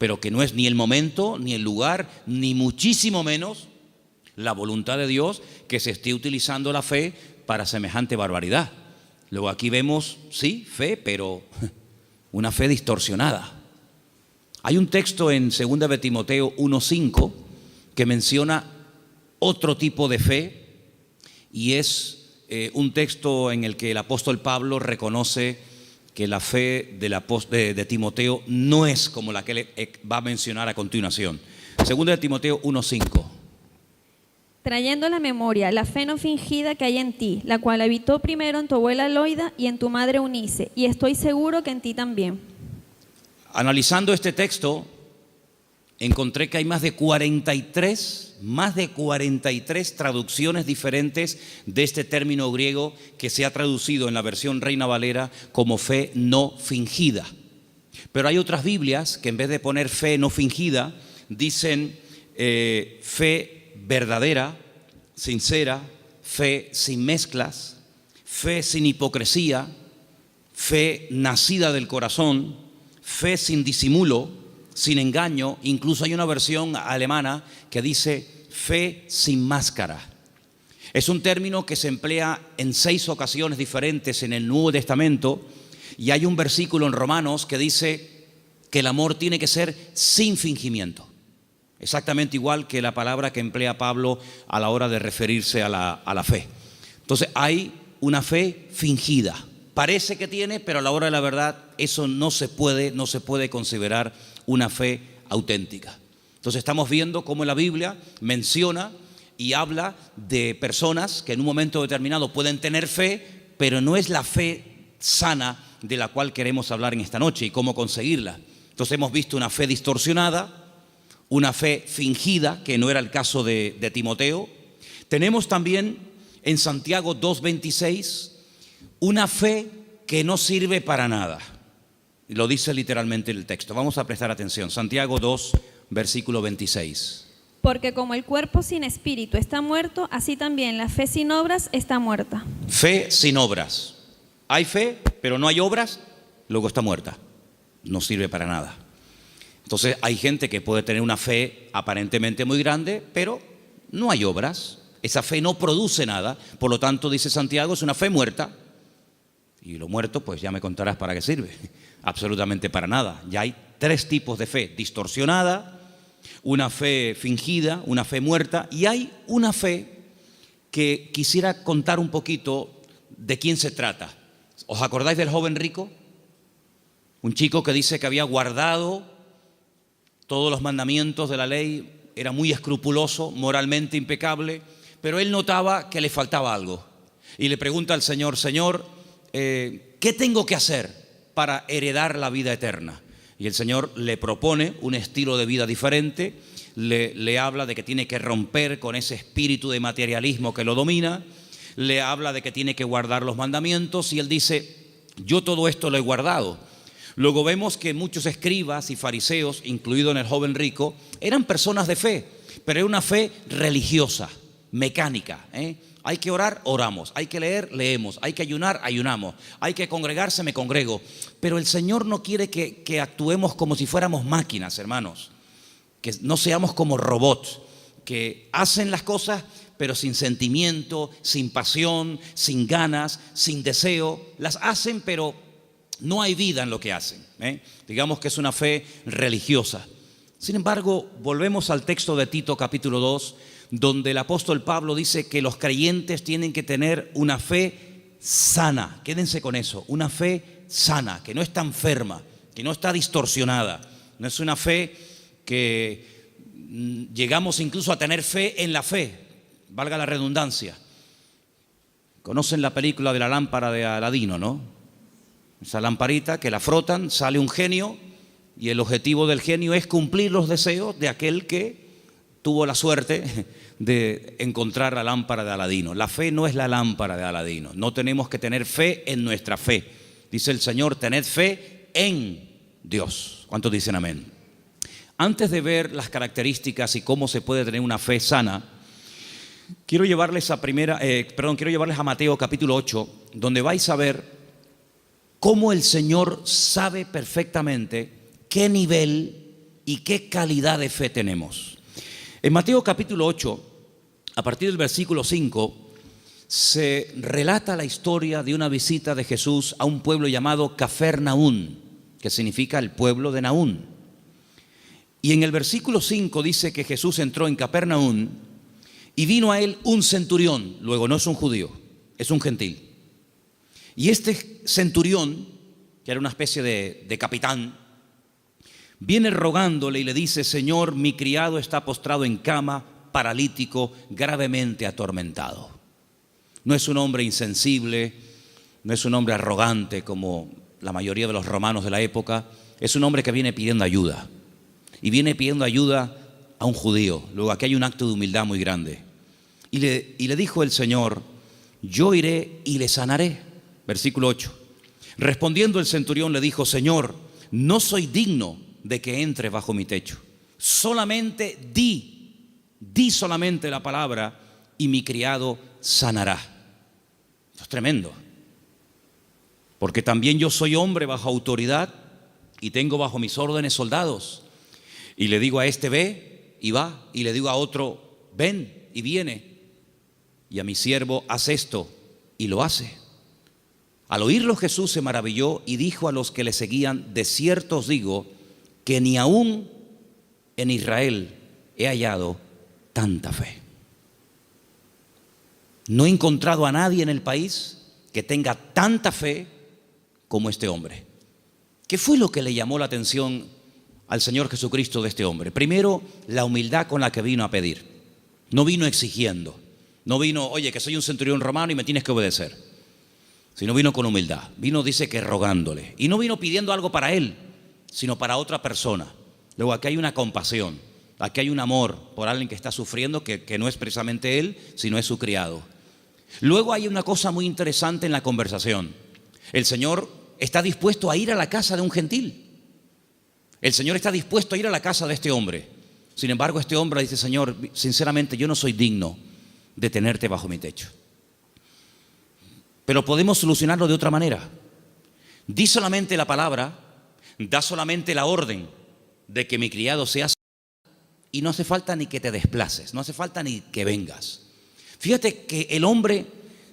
pero que no es ni el momento, ni el lugar, ni muchísimo menos la voluntad de Dios que se esté utilizando la fe para semejante barbaridad. Luego aquí vemos, sí, fe, pero una fe distorsionada. Hay un texto en 2 de Timoteo 1:5 que menciona otro tipo de fe, y es un texto en el que el apóstol Pablo reconoce que la fe de Timoteo no es como la que él va a mencionar a continuación. 2 de Timoteo 1:5. Trayendo a la memoria la fe no fingida que hay en ti, la cual habitó primero en tu abuela Loida y en tu madre Eunice, y estoy seguro que en ti también. Analizando este texto, encontré que hay más de 43 traducciones diferentes de este término griego que se ha traducido en la versión Reina Valera como fe no fingida. Pero hay otras Biblias que en vez de poner fe no fingida, dicen fe verdadera, sincera, fe sin mezclas, fe sin hipocresía, fe nacida del corazón, fe sin disimulo, sin engaño. Incluso hay una versión alemana que dice fe sin máscara. Es un término que se emplea en 6 ocasiones diferentes en el Nuevo Testamento, y hay un versículo en Romanos que dice que el amor tiene que ser sin fingimiento. Exactamente igual que la palabra que emplea Pablo a la hora de referirse a la fe. Entonces hay una fe fingida. Parece que tiene, pero a la hora de la verdad eso no se puede considerar una fe auténtica. Entonces estamos viendo cómo la Biblia menciona y habla de personas que en un momento determinado pueden tener fe, pero no es la fe sana de la cual queremos hablar en esta noche y cómo conseguirla. Entonces hemos visto una fe distorsionada, una fe fingida, que no era el caso de Timoteo. Tenemos también en Santiago 2:26 una fe que no sirve para nada. Lo dice literalmente el texto. Vamos a prestar atención. Santiago 2, versículo 26. Porque como el cuerpo sin espíritu está muerto, así también la fe sin obras está muerta. Fe sin obras. Hay fe, pero no hay obras, luego está muerta. No sirve para nada. Entonces hay gente que puede tener una fe aparentemente muy grande, pero no hay obras. Esa fe no produce nada. Por lo tanto, dice Santiago, es una fe muerta. Y lo muerto, pues ya me contarás para qué sirve. Absolutamente para nada. Ya hay 3 tipos de fe: distorsionada, una fe fingida, una fe muerta, y hay una fe que quisiera contar un poquito de quién se trata. ¿Os acordáis del joven rico? Un chico que dice que había guardado todos los mandamientos de la ley, era muy escrupuloso, moralmente impecable, pero él notaba que le faltaba algo. Y le pregunta al Señor: Señor, ¿qué tengo que hacer para heredar la vida eterna? Y el Señor le propone un estilo de vida diferente, le habla de que tiene que romper con ese espíritu de materialismo que lo domina, le habla de que tiene que guardar los mandamientos, y él dice: yo todo esto lo he guardado. Luego vemos que muchos escribas y fariseos, incluido en el joven rico, eran personas de fe, pero era una fe religiosa, mecánica. Hay que orar, oramos. Hay que leer, leemos. Hay que ayunar, ayunamos. Hay que congregarse, me congrego. Pero el Señor no quiere que actuemos como si fuéramos máquinas, hermanos. Que no seamos como robots, que hacen las cosas pero sin sentimiento, sin pasión, sin ganas, sin deseo. Las hacen, pero no hay vida en lo que hacen. Digamos que es una fe religiosa. Sin embargo, volvemos al texto de Tito capítulo 2, donde el apóstol Pablo dice que los creyentes tienen que tener una fe sana. Quédense con eso, una fe sana, que no está enferma, que no está distorsionada. No es una fe que llegamos incluso a tener fe en la fe, valga la redundancia. Conocen la película de la lámpara de Aladino, ¿no? Esa lamparita que la frotan, sale un genio, y el objetivo del genio es cumplir los deseos de aquel que tuvo la suerte de encontrar la lámpara de Aladino. La fe no es la lámpara de Aladino. No tenemos que tener fe en nuestra fe. Dice el Señor: tened fe en Dios. ¿Cuántos dicen amén? Antes de ver las características y cómo se puede tener una fe sana, quiero llevarles a Mateo capítulo 8, donde vais a ver cómo el Señor sabe perfectamente qué nivel y qué calidad de fe tenemos. En Mateo capítulo 8, a partir del versículo 5, se relata la historia de una visita de Jesús a un pueblo llamado Cafarnaún, que significa el pueblo de Naún. Y en el versículo 5 dice que Jesús entró en Cafarnaún y vino a él un centurión. Luego, no es un judío, es un gentil. Y este centurión, que era una especie de capitán, viene rogándole y le dice: Señor, mi criado está postrado en cama, paralítico, gravemente atormentado. No es un hombre insensible, no es un hombre arrogante como la mayoría de los romanos de la época. Es un hombre que viene pidiendo ayuda, y viene pidiendo ayuda a un judío. Luego, aquí hay un acto de humildad muy grande. Y le dijo el Señor: yo iré y le sanaré. Versículo 8. Respondiendo el centurión le dijo: Señor, no soy digno de que entre bajo mi techo. Solamente di solamente la palabra y mi criado sanará. Esto es tremendo, porque también yo soy hombre bajo autoridad y tengo bajo mis órdenes soldados. Y le digo a este: ve, y va. Y le digo a otro: ven, y viene. Y a mi siervo: haz esto, y lo hace. Al oírlo, Jesús se maravilló y dijo a los que le seguían: de cierto os digo que ni aún en Israel he hallado tanta fe. No he encontrado a nadie en el país que tenga tanta fe como este hombre. ¿Qué fue lo que le llamó la atención al Señor Jesucristo de este hombre? Primero, la humildad con la que vino a pedir. No vino exigiendo, no vino: oye, que soy un centurión romano y me tienes que obedecer. Sino vino con humildad. Vino, dice, que rogándole. Y no vino pidiendo algo para él, sino para otra persona. Luego, aquí hay una compasión, aquí hay un amor por alguien que está sufriendo, que no es precisamente él, sino es su criado. Luego hay una cosa muy interesante en la conversación. El Señor está dispuesto a ir a la casa de un gentil. El Señor está dispuesto a ir a la casa de este hombre. Sin embargo, este hombre dice: Señor, sinceramente yo no soy digno de tenerte bajo mi techo. Pero podemos solucionarlo de otra manera. Di solamente la palabra, da solamente la orden de que mi criado sea sanado, y no hace falta ni que te desplaces, no hace falta ni que vengas. Fíjate que el hombre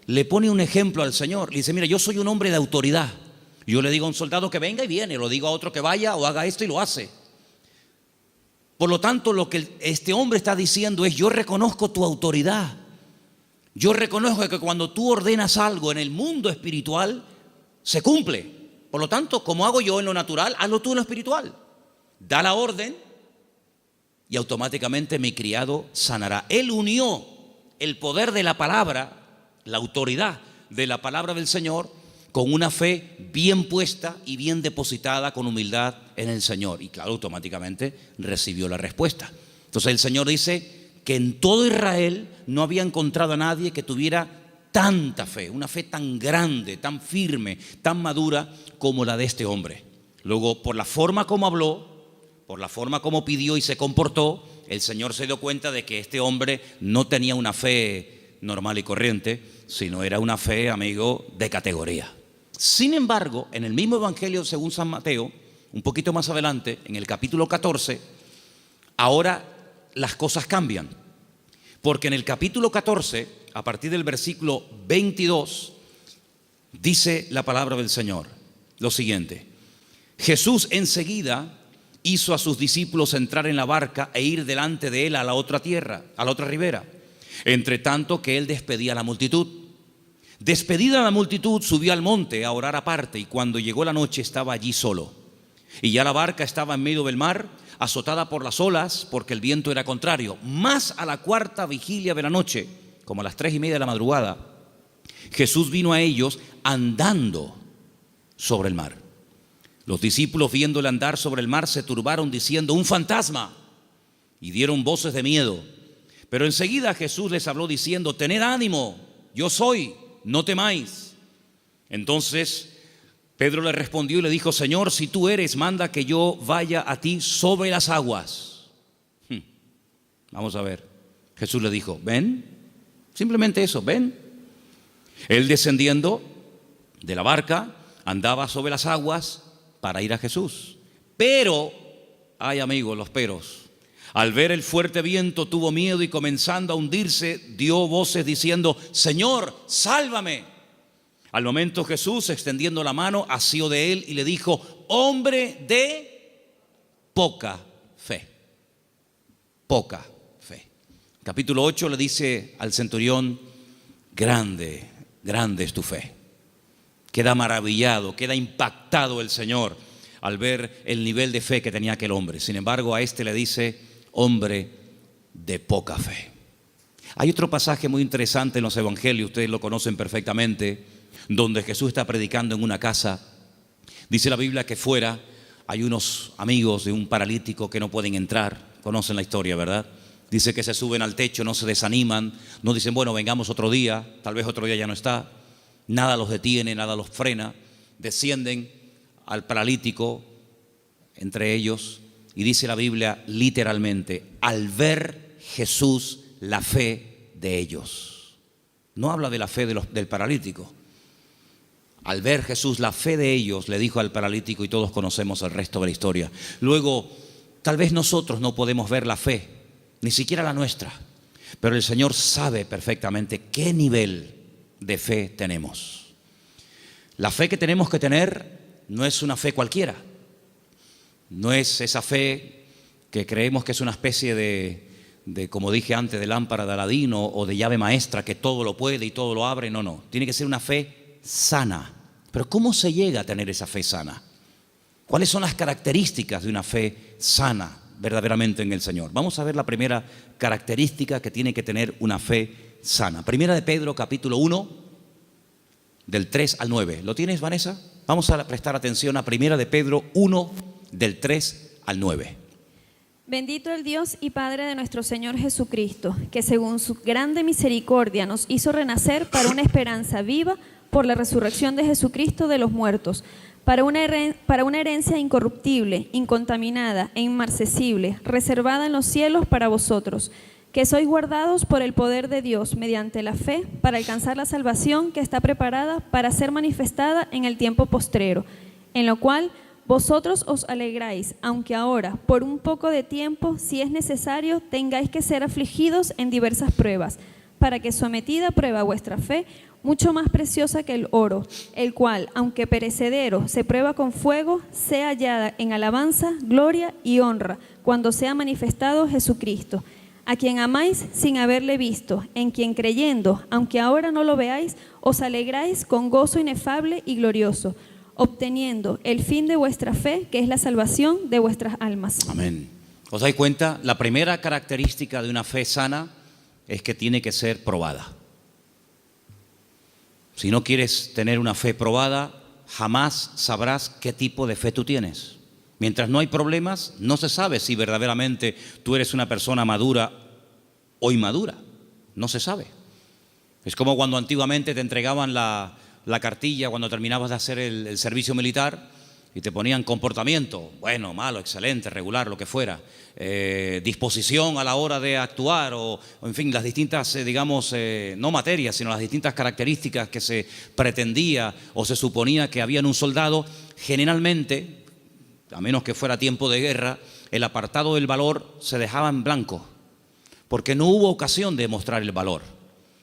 le pone un ejemplo al Señor. Le dice: mira, yo soy un hombre de autoridad. Yo le digo a un soldado que venga y viene, lo digo a otro que vaya o haga esto y lo hace. Por lo tanto, lo que este hombre está diciendo es: yo reconozco tu autoridad. Yo reconozco que cuando tú ordenas algo en el mundo espiritual, se cumple. Por lo tanto, como hago yo en lo natural, hazlo tú en lo espiritual. Da la orden y automáticamente mi criado sanará. Él unió el poder de la palabra, la autoridad de la palabra del Señor, con una fe bien puesta y bien depositada con humildad en el Señor. Y claro, automáticamente recibió la respuesta. Entonces el Señor dice que en todo Israel no había encontrado a nadie que tuviera tanta fe, una fe tan grande, tan firme, tan madura como la de este hombre. Luego, por la forma como habló, por la forma como pidió y se comportó, el Señor se dio cuenta de que este hombre no tenía una fe normal y corriente, sino era una fe, amigo, de categoría. Sin embargo, en el mismo Evangelio según San Mateo, un poquito más adelante, en el capítulo 14, ahora las cosas cambian. Porque en el capítulo 14, a partir del versículo 22, dice la palabra del Señor lo siguiente: Jesús enseguida hizo a sus discípulos entrar en la barca e ir delante de él a la otra tierra, a la otra ribera, entre tanto que él despedía a la multitud. Despedida la multitud, subió al monte a orar aparte, y cuando llegó la noche estaba allí solo. Y ya la barca estaba en medio del mar, azotada por las olas, porque el viento era contrario. Más a la cuarta vigilia de la noche, como a las 3:30 de la madrugada, Jesús vino a ellos andando sobre el mar. Los discípulos, viéndole andar sobre el mar, se turbaron diciendo: un fantasma, y dieron voces de miedo. Pero enseguida Jesús les habló diciendo: tened ánimo, yo soy, no temáis. Entonces Pedro le respondió y le dijo: Señor, si tú eres, manda que yo vaya a ti sobre las aguas. Vamos a ver. Jesús le dijo: ven. Simplemente eso, ven. Él, descendiendo de la barca, andaba sobre las aguas para ir a Jesús. Pero Ay, amigos, los peros. Al ver el fuerte viento tuvo miedo y comenzando a hundirse, dio voces diciendo: Señor, sálvame. Al momento Jesús, extendiendo la mano, asió de él y le dijo: hombre de poca fe. Poca fe. Capítulo 8 le dice al centurión: grande, grande es tu fe. Queda maravillado, queda impactado el Señor al ver el nivel de fe que tenía aquel hombre. Sin embargo, a este le dice: hombre de poca fe. Hay otro pasaje muy interesante en los evangelios, ustedes lo conocen perfectamente, donde Jesús está predicando en una casa. Dice la Biblia que fuera hay unos amigos de un paralítico que no pueden entrar. Conocen la historia, ¿verdad? Dice que se suben al techo, no se desaniman, no dicen, bueno, vengamos otro día, tal vez otro día ya no está. Nada los detiene, nada los frena. Descienden al paralítico, entre ellos, y dice la Biblia literalmente: al ver Jesús la fe de ellos. No habla de la fe del paralítico. Al ver Jesús la fe de ellos, le dijo al paralítico, y todos conocemos el resto de la historia. Luego, tal vez nosotros no podemos ver la fe, ni siquiera la nuestra, pero el Señor sabe perfectamente qué nivel de fe tenemos. La fe que tenemos que tener no es una fe cualquiera. No es esa fe que creemos que es una especie de, como dije antes, de lámpara de Aladino o de llave maestra que todo lo puede y todo lo abre. No, no. Tiene que ser una fe sana. Pero ¿cómo se llega a tener esa fe sana? ¿Cuáles son las características de una fe sana verdaderamente en el Señor? Vamos a ver la primera característica que tiene que tener una fe sana. Primera de Pedro, capítulo 1, del 3 al 9. ¿Lo tienes, Vanessa? Vamos a prestar atención a Primera de Pedro 1, del 3 al 9. Bendito el Dios y Padre de nuestro Señor Jesucristo, que según su grande misericordia nos hizo renacer para una esperanza viva por la resurrección de Jesucristo de los muertos, para una herencia incorruptible, incontaminada e inmarcesible, reservada en los cielos para vosotros, que sois guardados por el poder de Dios mediante la fe para alcanzar la salvación que está preparada para ser manifestada en el tiempo postrero, en lo cual vosotros os alegráis, aunque ahora, por un poco de tiempo, si es necesario, tengáis que ser afligidos en diversas pruebas, para que sometida a prueba vuestra fe, mucho más preciosa que el oro, el cual, aunque perecedero, se prueba con fuego, sea hallada en alabanza, gloria y honra, cuando sea manifestado Jesucristo, a quien amáis sin haberle visto, en quien creyendo, aunque ahora no lo veáis, os alegráis con gozo inefable y glorioso, obteniendo el fin de vuestra fe, que es la salvación de vuestras almas. Amén. ¿Os dais cuenta? La primera característica de una fe sana es que tiene que ser probada. Si no quieres tener una fe probada, jamás sabrás qué tipo de fe tú tienes. Mientras no hay problemas, no se sabe si verdaderamente tú eres una persona madura o inmadura. No se sabe. Es como cuando antiguamente te entregaban la cartilla cuando terminabas de hacer el servicio militar y te ponían comportamiento, bueno, malo, excelente, regular, lo que fuera, disposición a la hora de actuar o en fin, las distintas, digamos, no materias, sino las distintas características que se pretendía o se suponía que había en un soldado. Generalmente, a menos que fuera tiempo de guerra, el apartado del valor se dejaba en blanco, porque no hubo ocasión de mostrar el valor.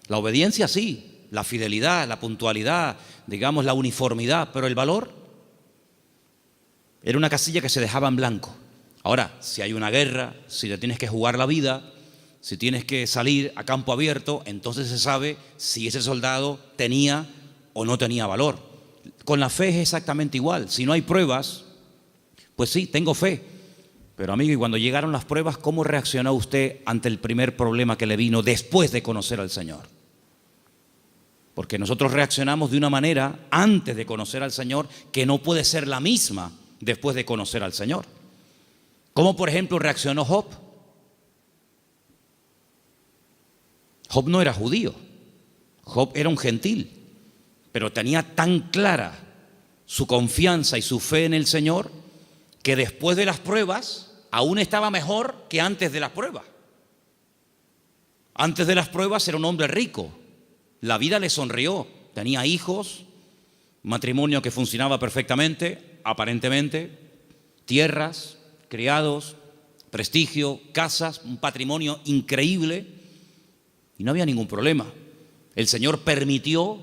La obediencia sí, la fidelidad, la puntualidad, digamos la uniformidad, pero el valor era una casilla que se dejaba en blanco. Ahora, si hay una guerra, si te tienes que jugar la vida, si tienes que salir a campo abierto, entonces se sabe si ese soldado tenía o no tenía valor. Con la fe es exactamente igual. Si no hay pruebas, pues sí, tengo fe. Pero amigo, y cuando llegaron las pruebas, ¿cómo reaccionó usted ante el primer problema que le vino después de conocer al Señor? Porque nosotros reaccionamos de una manera antes de conocer al Señor que no puede ser la misma después de conocer al Señor. ¿Cómo, por ejemplo, reaccionó Job? Job no era judío, Job era un gentil, pero tenía tan clara su confianza y su fe en el Señor que después de las pruebas aún estaba mejor que antes de las pruebas. Antes de las pruebas era un hombre rico. La vida le sonrió, tenía hijos, matrimonio que funcionaba perfectamente, aparentemente, tierras, criados, prestigio, casas, un patrimonio increíble, y no había ningún problema. El Señor permitió,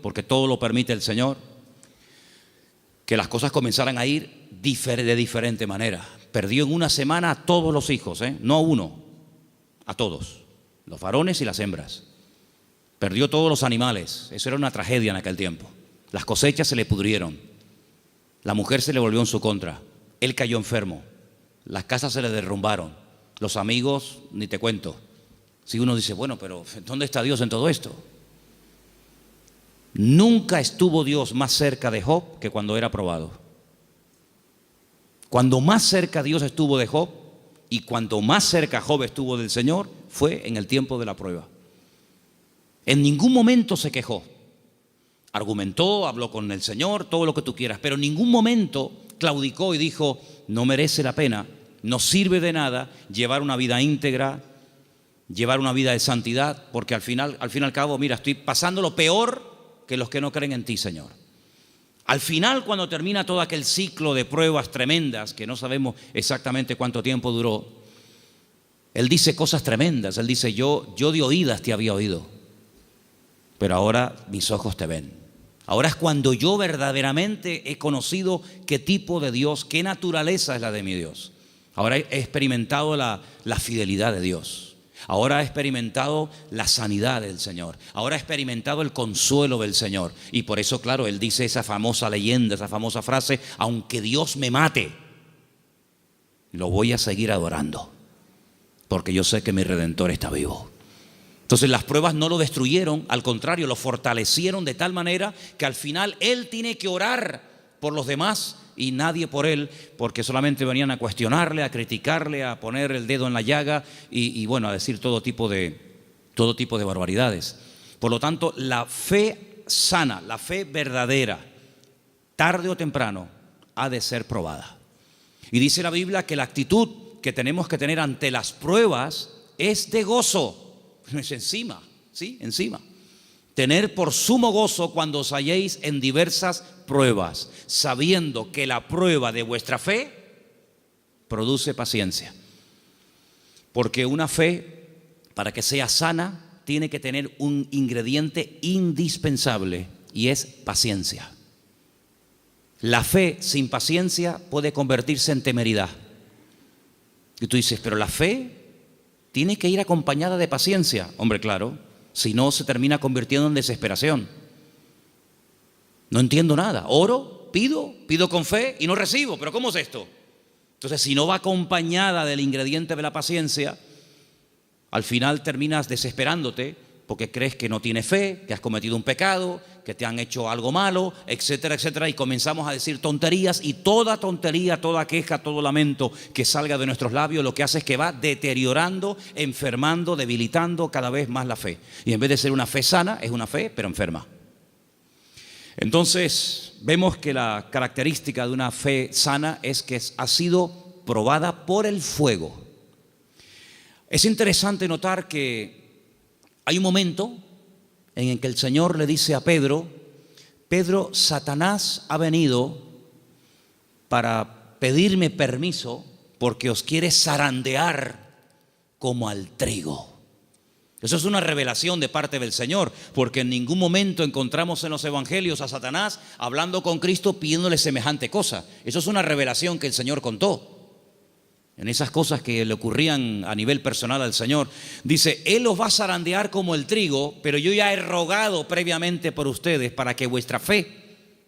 porque todo lo permite el Señor, que las cosas comenzaran a ir de diferente manera. Perdió en una semana a todos los hijos, no a uno, a todos, los varones y las hembras. Perdió todos los animales, eso era una tragedia en aquel tiempo. Las cosechas se le pudrieron, la mujer se le volvió en su contra, él cayó enfermo, las casas se le derrumbaron, los amigos, ni te cuento. Si uno dice, bueno, pero ¿dónde está Dios en todo esto? Nunca estuvo Dios más cerca de Job que cuando era probado. Cuando más cerca Dios estuvo de Job y cuando más cerca Job estuvo del Señor fue en el tiempo de la prueba. En ningún momento se quejó. Argumentó, habló con el Señor, todo lo que tú quieras, pero en ningún momento claudicó y dijo, no merece la pena, no sirve de nada llevar una vida íntegra, llevar una vida de santidad, porque al fin y al cabo, mira, estoy pasando lo peor que los que no creen en ti, Señor. Al final, cuando termina todo aquel ciclo de pruebas tremendas, que no sabemos exactamente cuánto tiempo duró, Él dice cosas tremendas. Él dice, yo de oídas te había oído, pero ahora mis ojos te ven. Ahora es cuando yo verdaderamente he conocido qué tipo de Dios, qué naturaleza es la de mi Dios. Ahora he experimentado la fidelidad de Dios. Ahora he experimentado la sanidad del Señor. Ahora he experimentado el consuelo del Señor. Y por eso, claro, Él dice esa famosa leyenda, esa famosa frase, aunque Dios me mate, lo voy a seguir adorando, porque yo sé que mi Redentor está vivo. Entonces las pruebas no lo destruyeron, al contrario, lo fortalecieron de tal manera que al final Él tiene que orar por los demás y nadie por él, porque solamente venían a cuestionarle, a criticarle, a poner el dedo en la llaga y bueno, a decir todo tipo de barbaridades. Por lo tanto, la fe sana, la fe verdadera, tarde o temprano, ha de ser probada. Y dice la Biblia que la actitud que tenemos que tener ante las pruebas es de gozo, no es encima, ¿sí? Encima. Tener por sumo gozo cuando os halléis en diversas pruebas, sabiendo que la prueba de vuestra fe produce paciencia. Porque una fe, para que sea sana, tiene que tener un ingrediente indispensable y es paciencia. La fe sin paciencia puede convertirse en temeridad. Y tú dices, pero la fe tiene que ir acompañada de paciencia. Hombre, claro. Si no, se termina convirtiendo en desesperación. No entiendo nada. Oro, pido con fe y no recibo. ¿Pero cómo es esto? Entonces, si no va acompañada del ingrediente de la paciencia, al final terminas desesperándote porque crees que no tienes fe, que has cometido un pecado, que te han hecho algo malo, etcétera, etcétera. Y comenzamos a decir tonterías y toda tontería, toda queja, todo lamento que salga de nuestros labios lo que hace es que va deteriorando, enfermando, debilitando cada vez más la fe. Y en vez de ser una fe sana, es una fe pero enferma. Entonces vemos que la característica de una fe sana es que ha sido probada por el fuego. Es interesante notar que hay un momento en el que el Señor le dice a Pedro, Pedro, Satanás ha venido para pedirme permiso porque os quiere zarandear como al trigo. Eso es una revelación de parte del Señor, porque en ningún momento encontramos en los evangelios a Satanás hablando con Cristo pidiéndole semejante cosa. Eso es una revelación que el Señor contó. En esas cosas que le ocurrían a nivel personal al Señor, dice, Él os va a zarandear como el trigo, pero yo ya he rogado previamente por ustedes para que vuestra fe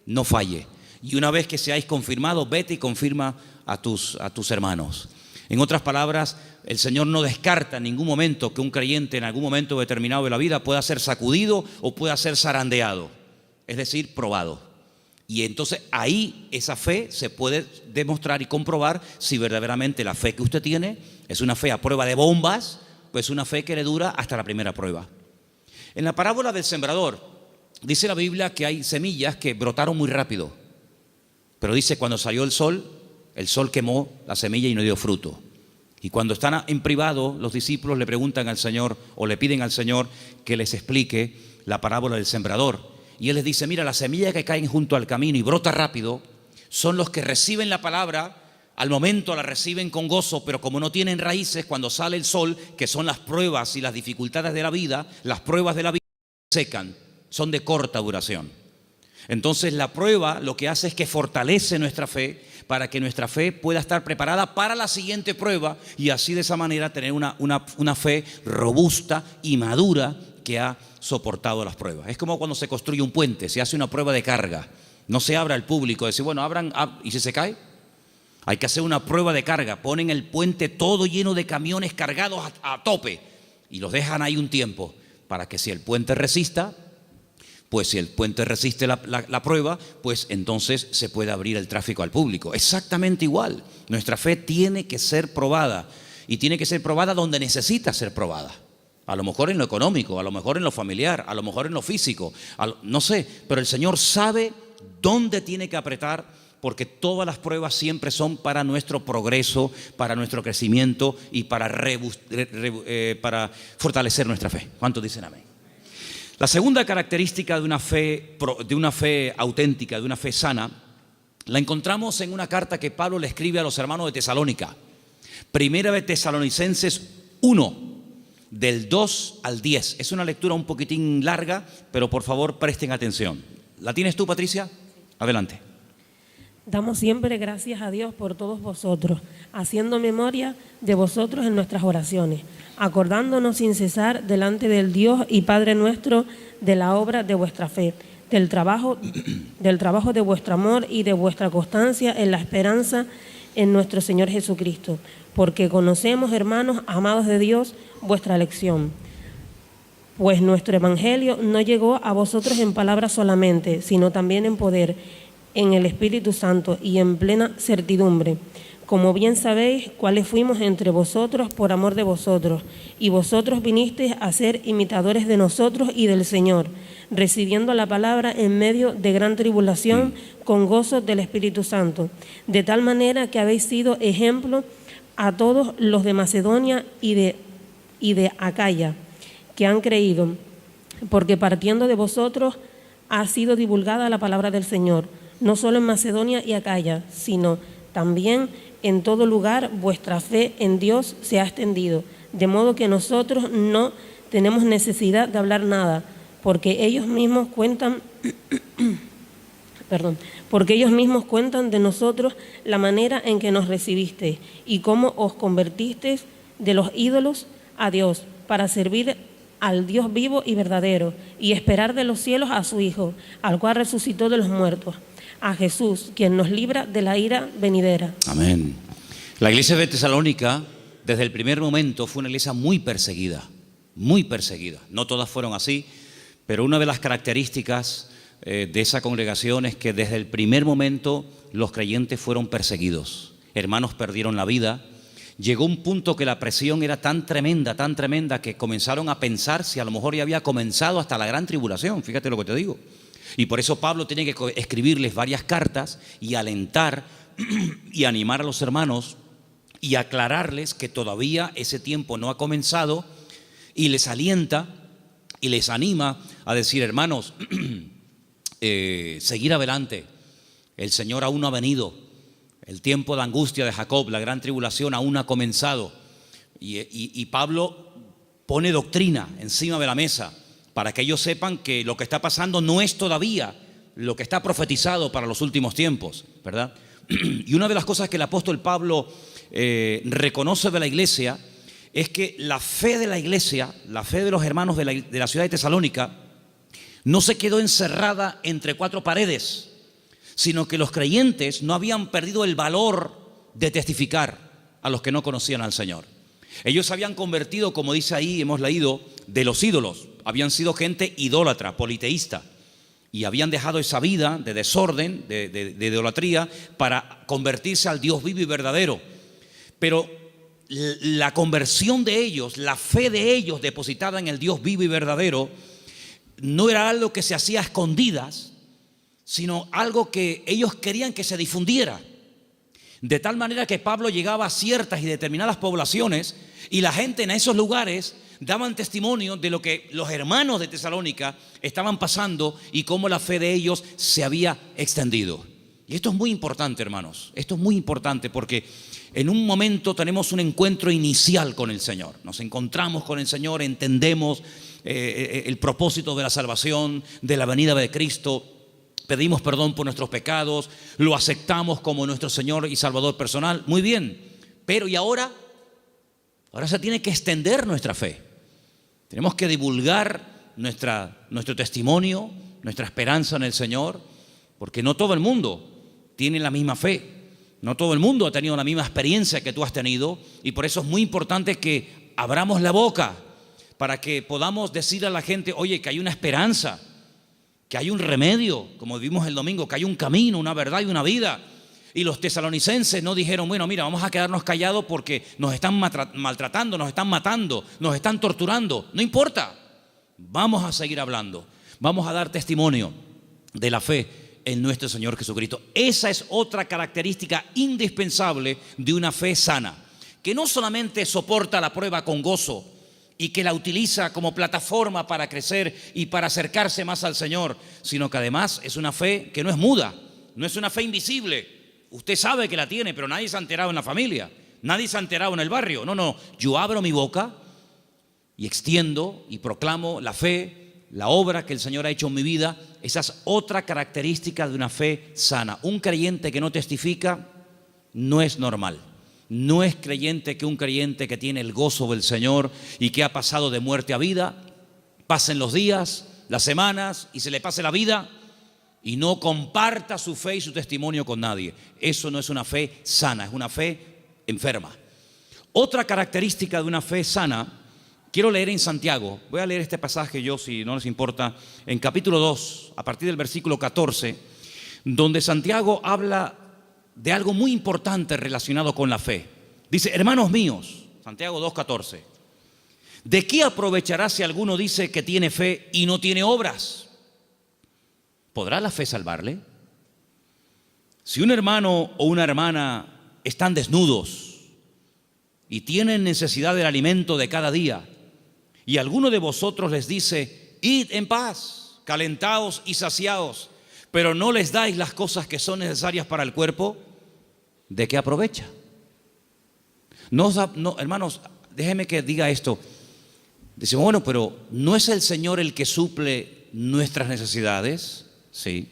no falle. Y una vez que seáis confirmados, vete y confirma a tus hermanos. En otras palabras, el Señor no descarta en ningún momento que un creyente en algún momento determinado de la vida pueda ser sacudido o pueda ser zarandeado, es decir, probado. Y entonces ahí esa fe se puede demostrar y comprobar si verdaderamente la fe que usted tiene es una fe a prueba de bombas, pues una fe que le dura hasta la primera prueba. En la parábola del sembrador, dice la Biblia que hay semillas que brotaron muy rápido. Pero dice, cuando salió el sol quemó la semilla y no dio fruto. Y cuando están en privado, los discípulos le preguntan al Señor o le piden al Señor que les explique la parábola del sembrador. Y Él les dice, mira, las semillas que caen junto al camino y brota rápido son los que reciben la palabra, al momento la reciben con gozo, pero como no tienen raíces, cuando sale el sol, que son las pruebas y las dificultades de la vida, las pruebas de la vida secan, son de corta duración. Entonces la prueba lo que hace es que fortalece nuestra fe para que nuestra fe pueda estar preparada para la siguiente prueba y así de esa manera tener una fe robusta y madura que ha soportado las pruebas. Es como cuando se construye un puente, se hace una prueba de carga. No se abre al público, decir, bueno, abran, ¿y si se cae? Hay que hacer una prueba de carga. Ponen el puente todo lleno de camiones cargados a tope y los dejan ahí un tiempo para que si el puente resista, pues si el puente resiste la prueba, pues entonces se puede abrir el tráfico al público. Exactamente igual. Nuestra fe tiene que ser probada y tiene que ser probada donde necesita ser probada. A lo mejor en lo económico, a lo mejor en lo familiar, a lo mejor en lo físico, no sé, pero el Señor sabe dónde tiene que apretar, porque todas las pruebas siempre son para nuestro progreso, para nuestro crecimiento y para fortalecer nuestra fe. ¿Cuántos dicen amén? La segunda característica de una fe auténtica, de una fe sana, la encontramos en una carta que Pablo le escribe a los hermanos de Tesalónica. Primera de Tesalonicenses 1, del 2 al 10. Es una lectura un poquitín larga, pero por favor presten atención. ¿La tienes tú, Patricia? Adelante. Damos siempre gracias a Dios por todos vosotros, haciendo memoria de vosotros en nuestras oraciones, acordándonos sin cesar delante del Dios y Padre nuestro de la obra de vuestra fe, del trabajo de vuestro amor y de vuestra constancia en la esperanza en nuestro Señor Jesucristo, porque conocemos, hermanos amados de Dios, vuestra elección. Pues nuestro evangelio no llegó a vosotros en palabras solamente, sino también en poder, en el Espíritu Santo y en plena certidumbre. Como bien sabéis, cuáles fuimos entre vosotros por amor de vosotros, y vosotros vinisteis a ser imitadores de nosotros y del Señor, recibiendo la palabra en medio de gran tribulación con gozo del Espíritu Santo, de tal manera que habéis sido ejemplo a todos los de Macedonia y de Acaya, que han creído, porque partiendo de vosotros ha sido divulgada la palabra del Señor, no solo en Macedonia y Acaya, sino también en todo lugar vuestra fe en Dios se ha extendido, de modo que nosotros no tenemos necesidad de hablar nada, porque ellos mismos cuentan de nosotros la manera en que nos recibisteis y cómo os convertisteis de los ídolos a Dios, para servir al Dios vivo y verdadero, y esperar de los cielos a su Hijo, al cual resucitó de los muertos, a Jesús, quien nos libra de la ira venidera. Amén. La iglesia de Tesalónica, desde el primer momento, fue una iglesia muy perseguida, muy perseguida. No todas fueron así, pero una de las características de esa congregación es que desde el primer momento los creyentes fueron perseguidos. Hermanos perdieron la vida. Llegó un punto que la presión era tan tremenda, que comenzaron a pensar si a lo mejor ya había comenzado hasta la gran tribulación. Fíjate lo que te digo. Y por eso Pablo tiene que escribirles varias cartas y alentar y animar a los hermanos y aclararles que todavía ese tiempo no ha comenzado, y les alienta y les anima a decir, hermanos, seguir adelante. El Señor aún no ha venido. El tiempo de angustia de Jacob, la gran tribulación aún no ha comenzado. Y Pablo pone doctrina encima de la mesa para que ellos sepan que lo que está pasando no es todavía lo que está profetizado para los últimos tiempos, ¿verdad? Y una de las cosas que el apóstol Pablo reconoce de la iglesia es que la fe de la iglesia, la fe de los hermanos de la ciudad de Tesalónica, no se quedó encerrada entre cuatro paredes, sino que los creyentes no habían perdido el valor de testificar a los que no conocían al Señor. Ellos se habían convertido, como dice ahí, hemos leído, de los ídolos. Habían sido gente idólatra, politeísta, y habían dejado esa vida de desorden, de idolatría, para convertirse al Dios vivo y verdadero. Pero la conversión de ellos, la fe de ellos depositada en el Dios vivo y verdadero, no era algo que se hacía a escondidas, sino algo que ellos querían que se difundiera. De tal manera que Pablo llegaba a ciertas y determinadas poblaciones y la gente en esos lugares daban testimonio de lo que los hermanos de Tesalónica estaban pasando y cómo la fe de ellos se había extendido. Y esto es muy importante, hermanos. Esto es muy importante porque en un momento tenemos un encuentro inicial con el Señor. Nos encontramos con el Señor, entendemos el propósito de la salvación, de la venida de Cristo. Pedimos perdón por nuestros pecados, lo aceptamos como nuestro Señor y Salvador personal. Muy bien, pero ¿y ahora? Ahora se tiene que extender nuestra fe. Tenemos que divulgar nuestro testimonio, nuestra esperanza en el Señor, porque no todo el mundo tiene la misma fe. No todo el mundo ha tenido la misma experiencia que tú has tenido, y por eso es muy importante que abramos la boca para que podamos decir a la gente, oye, que hay una esperanza, que hay un remedio, como vimos el domingo, que hay un camino, una verdad y una vida. Y los tesalonicenses no dijeron, bueno, mira, vamos a quedarnos callados porque nos están maltratando, nos están matando, nos están torturando. No importa, vamos a seguir hablando, vamos a dar testimonio de la fe en nuestro Señor Jesucristo. Esa es otra característica indispensable de una fe sana, que no solamente soporta la prueba con gozo y que la utiliza como plataforma para crecer y para acercarse más al Señor, sino que además es una fe que no es muda, no es una fe invisible. Usted sabe que la tiene, pero nadie se ha enterado en la familia, nadie se ha enterado en el barrio. No, yo abro mi boca y extiendo y proclamo la fe, la obra que el Señor ha hecho en mi vida. Esa es otra característica de una fe sana. Un creyente que no testifica no es normal. No es creyente que un creyente que tiene el gozo del Señor y que ha pasado de muerte a vida, pasen los días, las semanas y se le pase la vida y no comparta su fe y su testimonio con nadie. Eso no es una fe sana, es una fe enferma. Otra característica de una fe sana, quiero leer en Santiago. Voy a leer este pasaje yo, si no les importa, en capítulo 2, a partir del versículo 14, donde Santiago habla de algo muy importante relacionado con la fe. Dice, hermanos míos, Santiago 2:14, ¿de qué aprovechará si alguno dice que tiene fe y no tiene obras? ¿Podrá la fe salvarle? Si un hermano o una hermana están desnudos y tienen necesidad del alimento de cada día, y alguno de vosotros les dice, id en paz, calentaos y saciaos, pero no les dais las cosas que son necesarias para el cuerpo, ¿de qué aprovecha? No, hermanos, déjenme que diga esto. Decimos, bueno, pero ¿no es el Señor el que suple nuestras necesidades? Sí,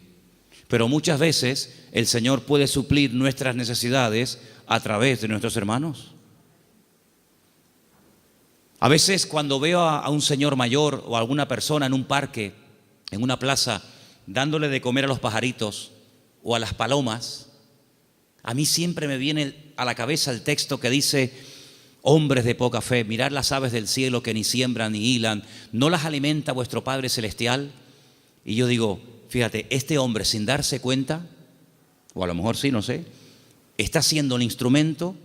pero muchas veces el Señor puede suplir nuestras necesidades a través de nuestros hermanos. A veces cuando veo a un señor mayor o a alguna persona en un parque, en una plaza, dándole de comer a los pajaritos o a las palomas, a mí siempre me viene a la cabeza el texto que dice, hombres de poca fe, mirad las aves del cielo que ni siembran ni hilan, ¿no las alimenta vuestro Padre Celestial? Y yo digo, fíjate, este hombre sin darse cuenta, o a lo mejor sí, no sé, está siendo el instrumento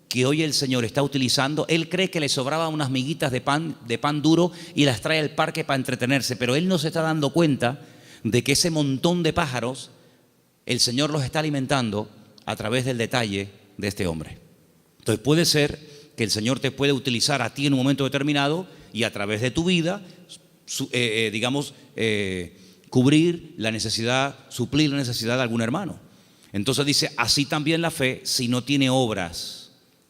que hoy el Señor está utilizando. Él cree que le sobraban unas miguitas de pan duro y las trae al parque para entretenerse, pero él no se está dando cuenta de que ese montón de pájaros el Señor los está alimentando a través del detalle de este hombre. Entonces puede ser que el Señor te puede utilizar a ti en un momento determinado y a través de tu vida, cubrir la necesidad, suplir la necesidad de algún hermano. Entonces dice, así también la fe, si no tiene obras,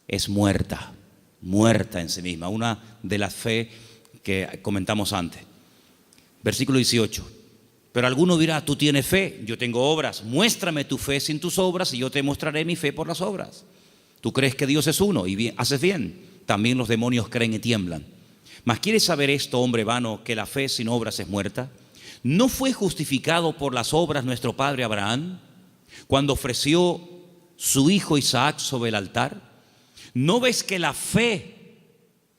es muerta en sí misma. Una de las fe que comentamos antes. Versículo 18. Pero alguno dirá, tú tienes fe, yo tengo obras. Muéstrame tu fe sin tus obras y yo te mostraré mi fe por las obras. Tú crees que Dios es uno y bien, haces bien. También los demonios creen y tiemblan. Mas ¿quieres saber esto, hombre vano, que la fe sin obras es muerta? ¿No fue justificado por las obras nuestro padre Abraham cuando ofreció su hijo Isaac sobre el altar? ¿No ves que la fe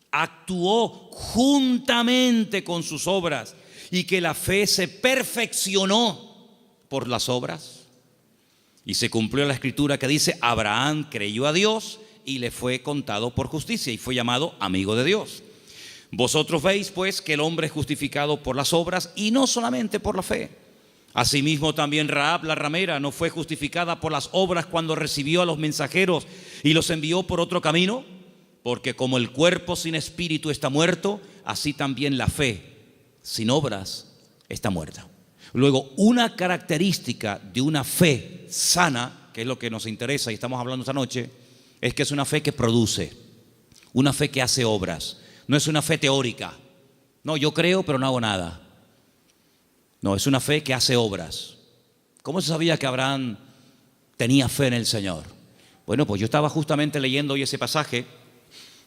actuó juntamente con sus obras y que la fe se perfeccionó por las obras? Y se cumplió la escritura que dice, Abraham creyó a Dios y le fue contado por justicia y fue llamado amigo de Dios. Vosotros veis pues que el hombre es justificado por las obras y no solamente por la fe. Asimismo también Rahab la ramera no fue justificada por las obras cuando recibió a los mensajeros y los envió por otro camino, porque como el cuerpo sin espíritu está muerto, así también la fe sin obras está muerta. Luego, una característica de una fe sana, que es lo que nos interesa y estamos hablando esta noche, es que es una fe que produce, una fe que hace obras. No es una fe teórica. No, yo creo pero no hago nada. No, es una fe que hace obras. ¿Cómo se sabía que Abraham tenía fe en el Señor? Bueno, pues yo estaba justamente leyendo hoy ese pasaje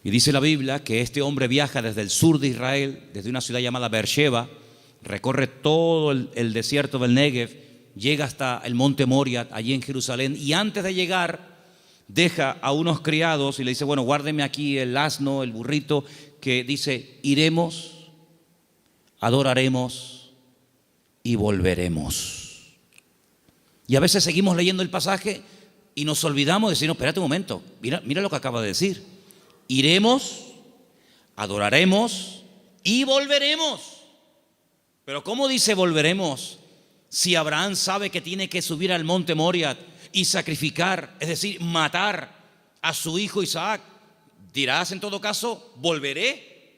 y dice la Biblia que este hombre viaja desde el sur de Israel, desde una ciudad llamada Beersheba, recorre todo el desierto del Negev, llega hasta el monte Moria, allí en Jerusalén, y antes de llegar deja a unos criados y le dice, bueno, guárdeme aquí el asno, el burrito, que dice, iremos, adoraremos y volveremos. Y a veces seguimos leyendo el pasaje y nos olvidamos de decir, no, espérate un momento, mira lo que acaba de decir. Iremos, adoraremos y volveremos. Pero ¿cómo dice volveremos si Abraham sabe que tiene que subir al monte Moria y sacrificar, es decir, matar a su hijo Isaac? Dirás en todo caso, volveré.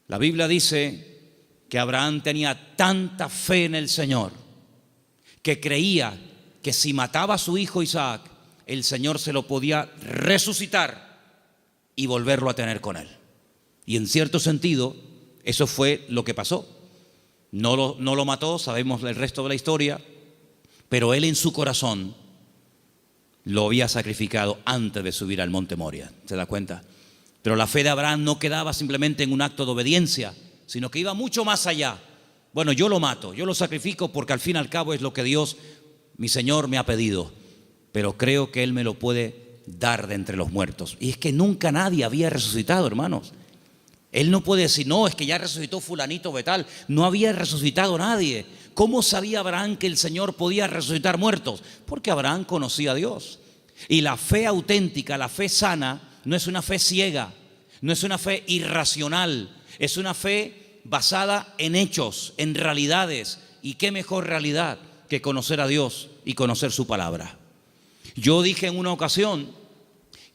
La Biblia dice que Abraham tenía tanta fe en el Señor que creía que si mataba a su hijo Isaac, el Señor se lo podía resucitar y volverlo a tener con él. Y en cierto sentido, eso fue lo que pasó. No lo mató, sabemos el resto de la historia, pero él en su corazón lo había sacrificado antes de subir al monte Moria. ¿Se da cuenta? Pero la fe de Abraham no quedaba simplemente en un acto de obediencia, sino que iba mucho más allá. Bueno, yo lo mato, yo lo sacrifico porque al fin y al cabo es lo que Dios, mi Señor, me ha pedido, pero creo que Él me lo puede dar de entre los muertos. Y es que nunca nadie había resucitado, hermanos. Él no puede decir, no, es que ya resucitó fulanito de tal. No había resucitado nadie. ¿Cómo sabía Abraham que el Señor podía resucitar muertos? Porque Abraham conocía a Dios. Y la fe auténtica, la fe sana, no es una fe ciega, no es una fe irracional, es una fe basada en hechos, en realidades. ¿Y qué mejor realidad que conocer a Dios y conocer su palabra? Yo dije en una ocasión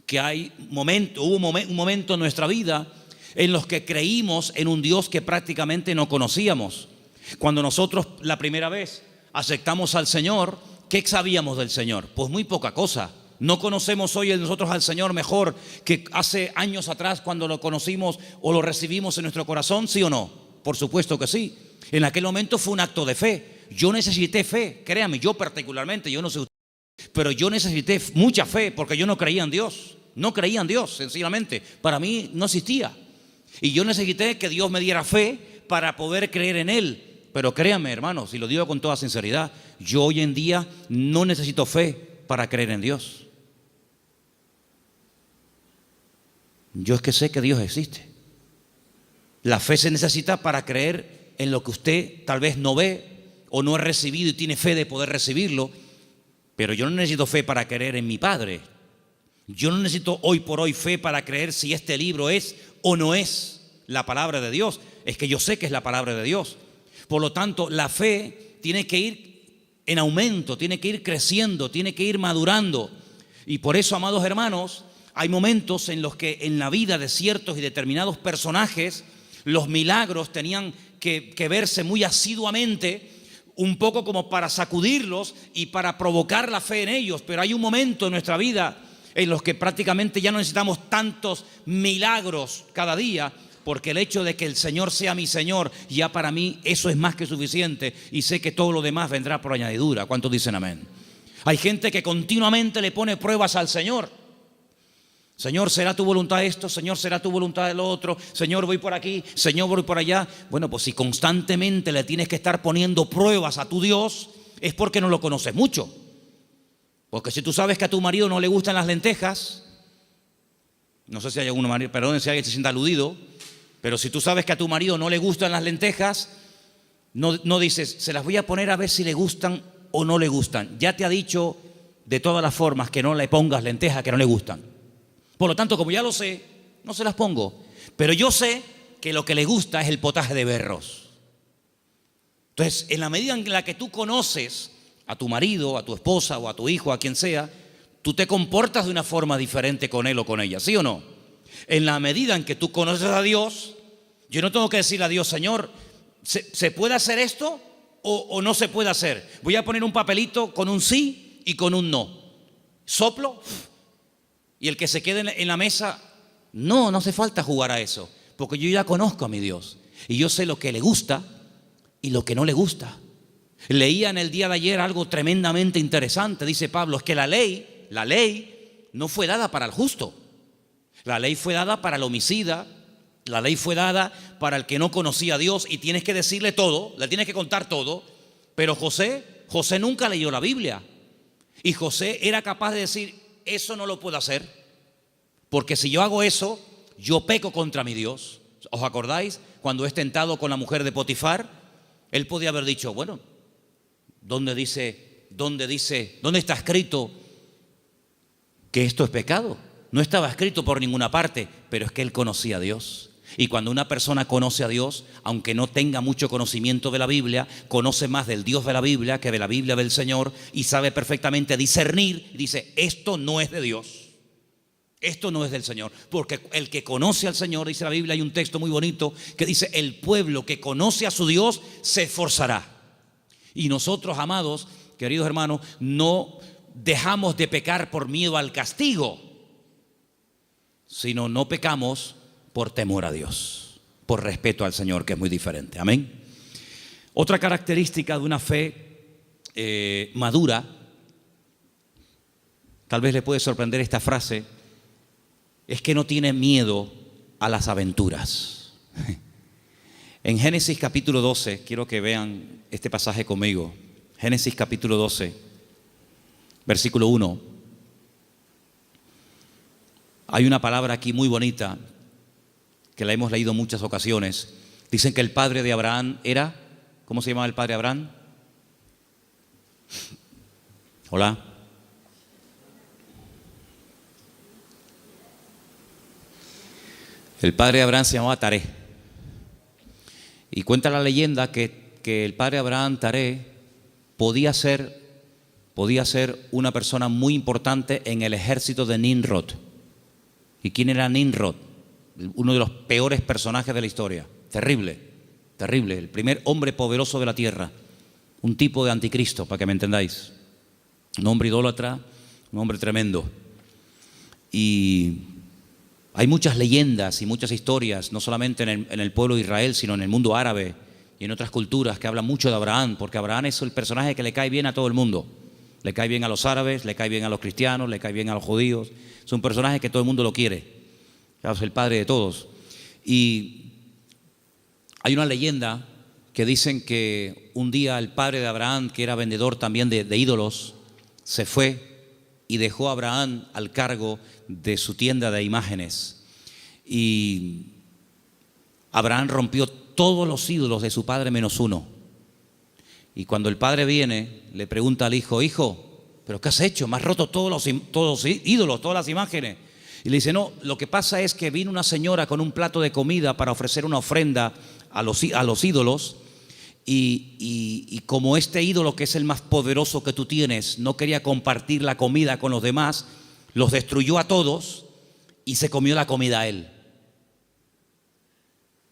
que hubo un momento en nuestra vida en los que creímos en un Dios que prácticamente no conocíamos. Cuando nosotros la primera vez aceptamos al Señor, ¿qué sabíamos del Señor? Pues muy poca cosa. No conocemos hoy nosotros al Señor mejor que hace años atrás cuando lo conocimos o lo recibimos en nuestro corazón, ¿sí o no? Por supuesto que sí. En aquel momento fue un acto de fe. Yo necesité fe, créame, yo particularmente, yo no sé usted, pero yo necesité mucha fe porque yo no creía en Dios. No creía en Dios, sencillamente. Para mí no existía. Y yo necesité que Dios me diera fe para poder creer en Él. Pero créanme, hermanos, y lo digo con toda sinceridad, yo hoy en día no necesito fe para creer en Dios. Yo es que sé que Dios existe. La fe se necesita para creer en lo que usted tal vez no ve o no ha recibido y tiene fe de poder recibirlo. Pero yo no necesito fe para creer en mi Padre. Yo no necesito hoy por hoy fe para creer si este libro es o no es la palabra de Dios. Es que yo sé que es la palabra de Dios. Por lo tanto, la fe tiene que ir en aumento, tiene que ir creciendo, tiene que ir madurando. Y por eso, amados hermanos, hay momentos en los que en la vida de ciertos y determinados personajes, los milagros tenían que verse muy asiduamente, un poco como para sacudirlos y para provocar la fe en ellos. Pero hay un momento en nuestra vida en los que prácticamente ya no necesitamos tantos milagros cada día, porque el hecho de que el Señor sea mi Señor, ya para mí eso es más que suficiente, y sé que todo lo demás vendrá por añadidura. ¿Cuántos dicen amén? Hay gente que continuamente le pone pruebas al Señor. Señor, ¿será tu voluntad esto? Señor, ¿será tu voluntad lo otro? Señor, voy por aquí, Señor, voy por allá. Bueno, pues si constantemente le tienes que estar poniendo pruebas a tu Dios, es porque no lo conoces mucho. Porque si tú sabes que a tu marido no le gustan las lentejas, no sé si hay algún marido, perdón si alguien se sienta aludido, pero si tú sabes que a tu marido no le gustan las lentejas, no dices, se las voy a poner a ver si le gustan o no le gustan. Ya te ha dicho de todas las formas que no le pongas lentejas que no le gustan. Por lo tanto, como ya lo sé, no se las pongo. Pero yo sé que lo que le gusta es el potaje de berros. Entonces, en la medida en la que tú conoces a tu marido, a tu esposa o a tu hijo, a quien sea, tú te comportas de una forma diferente con él o con ella, ¿sí o no? En la medida en que tú conoces a Dios, yo no tengo que decirle a Dios, Señor, ¿se puede hacer esto? o no se puede hacer? Voy a poner un papelito con un sí y con un no. Soplo y el que se quede en la mesa, no hace falta jugar a eso, porque yo ya conozco a mi Dios y yo sé lo que le gusta y lo que no le gusta. Leía en el día de ayer algo tremendamente interesante. Dice Pablo, es que la ley no fue dada para el justo. La ley fue dada para el homicida. La ley fue dada para el que no conocía a Dios y tienes que decirle todo, le tienes que contar todo. Pero José nunca leyó la Biblia. Y José era capaz de decir, eso no lo puedo hacer, porque si yo hago eso, yo peco contra mi Dios. ¿Os acordáis? Cuando es tentado con la mujer de Potifar, él podía haber dicho, bueno, ¿dónde está escrito que esto es pecado? No estaba escrito por ninguna parte, pero es que él conocía a Dios. Y cuando una persona conoce a Dios, aunque no tenga mucho conocimiento de la Biblia, conoce más del Dios de la Biblia que de la Biblia del Señor y sabe perfectamente discernir, dice, esto no es de Dios, esto no es del Señor, porque el que conoce al Señor, dice la Biblia, hay un texto muy bonito que dice, el pueblo que conoce a su Dios se esforzará. Y nosotros, amados, queridos hermanos, no dejamos de pecar por miedo al castigo, sino no pecamos por temor a Dios, por respeto al Señor, que es muy diferente. Amén. Otra característica de una fe madura, tal vez le puede sorprender esta frase, es que no tiene miedo a las aventuras. En Génesis capítulo 12, quiero que vean este pasaje conmigo. Génesis capítulo 12, versículo 1. Hay una palabra aquí muy bonita que la hemos leído en muchas ocasiones. Dicen que el padre de Abraham era, ¿cómo se llamaba el padre de Abraham? Hola. El padre de Abraham se llamaba Taré. Y cuenta la leyenda que el padre de Abraham, Taré, podía ser una persona muy importante en el ejército de Nimrod. ¿Y quién era Nimrod? Uno de los peores personajes de la historia. Terrible, terrible. El primer hombre poderoso de la tierra. Un tipo de anticristo, para que me entendáis. Un hombre idólatra, un hombre tremendo. Y hay muchas leyendas y muchas historias, no solamente en el pueblo de Israel, sino en el mundo árabe y en otras culturas que hablan mucho de Abraham, porque Abraham es el personaje que le cae bien a todo el mundo. Le cae bien a los árabes, le cae bien a los cristianos, le cae bien a los judíos. Es un personaje que todo el mundo lo quiere. Es el padre de todos. Y hay una leyenda que dicen que un día el padre de Abraham, que era vendedor también de ídolos, se fue y dejó a Abraham al cargo de su tienda de imágenes. Y Abraham rompió todos los ídolos de su padre menos uno. Y cuando el padre viene, le pregunta al hijo, hijo, ¿pero qué has hecho? Me has roto todos los ídolos, todas las imágenes. Y le dice, no, lo que pasa es que vino una señora con un plato de comida para ofrecer una ofrenda a los ídolos y como este ídolo, que es el más poderoso que tú tienes, no quería compartir la comida con los demás, los destruyó a todos y se comió la comida a él.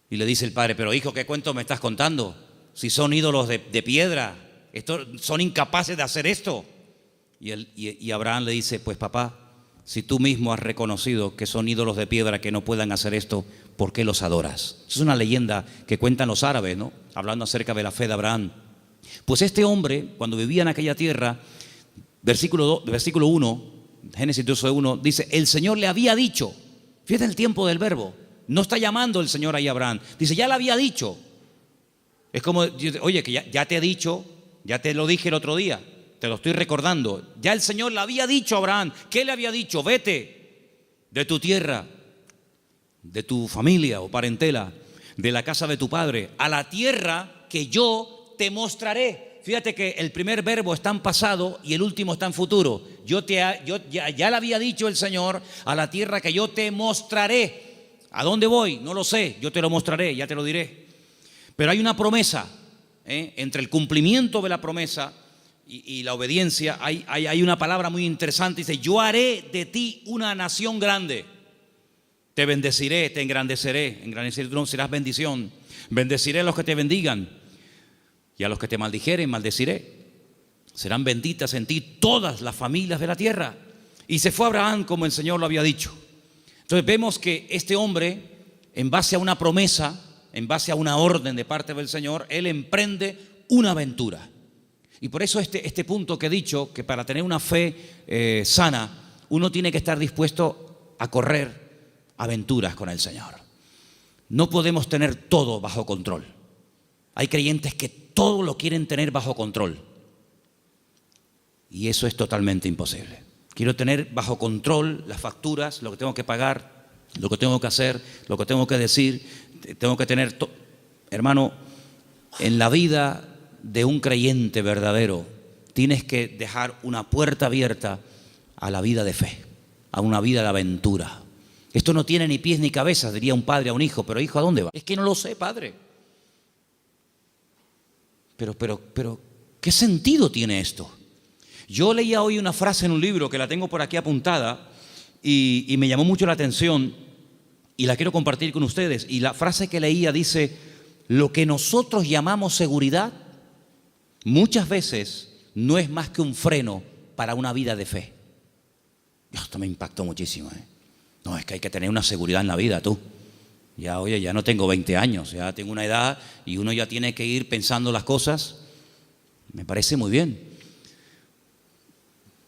Y le dice el padre, pero hijo, ¿qué cuento me estás contando? Si son ídolos de piedra, son incapaces de hacer esto. Y Abraham le dice, pues papá, si tú mismo has reconocido que son ídolos de piedra que no puedan hacer esto, ¿por qué los adoras? Es una leyenda que cuentan los árabes, ¿no? Hablando acerca de la fe de Abraham. Pues este hombre, cuando vivía en aquella tierra, versículo 1, Génesis 12:1, dice, el Señor le había dicho, fíjate el tiempo del verbo, no está llamando el Señor ahí a Abraham, dice, ya le había dicho. Es como, oye, que ya te he dicho, ya te lo dije el otro día, te lo estoy recordando. Ya el Señor le había dicho a Abraham. ¿Qué le había dicho? Vete de tu tierra, de tu familia o parentela, de la casa de tu padre, a la tierra que yo te mostraré. Fíjate que el primer verbo está en pasado y el último está en futuro. Ya le había dicho el Señor, a la tierra que yo te mostraré. ¿A dónde voy? No lo sé, yo te lo mostraré, ya te lo diré. Pero hay una promesa, entre el cumplimiento de la promesa y la obediencia, hay una palabra muy interesante. Dice, yo haré de ti una nación grande. Te bendeciré, te engrandeceré. Engrandeceré, tú serás bendición. Bendeciré a los que te bendigan. y a los que te maldijeren maldeciré. Serán benditas en ti todas las familias de la tierra. Y se fue Abraham como el Señor lo había dicho. Entonces vemos que este hombre, en base a una promesa, en base a una orden de parte del Señor, él emprende una aventura. Y por eso este punto que he dicho, que para tener una fe sana, uno tiene que estar dispuesto a correr aventuras con el Señor. No podemos tener todo bajo control. Hay creyentes que todo lo quieren tener bajo control. Y eso es totalmente imposible. Quiero tener bajo control las facturas, lo que tengo que pagar, lo que tengo que hacer, lo que tengo que decir. Tengo que tener, hermano, en la vida de un creyente verdadero, tienes que dejar una puerta abierta a la vida de fe, a una vida de aventura. Esto no tiene ni pies ni cabezas, diría un padre a un hijo, pero hijo, ¿a dónde va? Es que no lo sé, padre. Pero, ¿qué sentido tiene esto? Yo leía hoy una frase en un libro que la tengo por aquí apuntada y me llamó mucho la atención y la quiero compartir con ustedes. Y la frase que leía dice: lo que nosotros llamamos seguridad muchas veces no es más que un freno para una vida de fe. Esto me impactó muchísimo. No, es que hay que tener una seguridad en la vida, tú. Ya, oye, ya no tengo 20 años, ya tengo una edad y uno ya tiene que ir pensando las cosas. Me parece muy bien.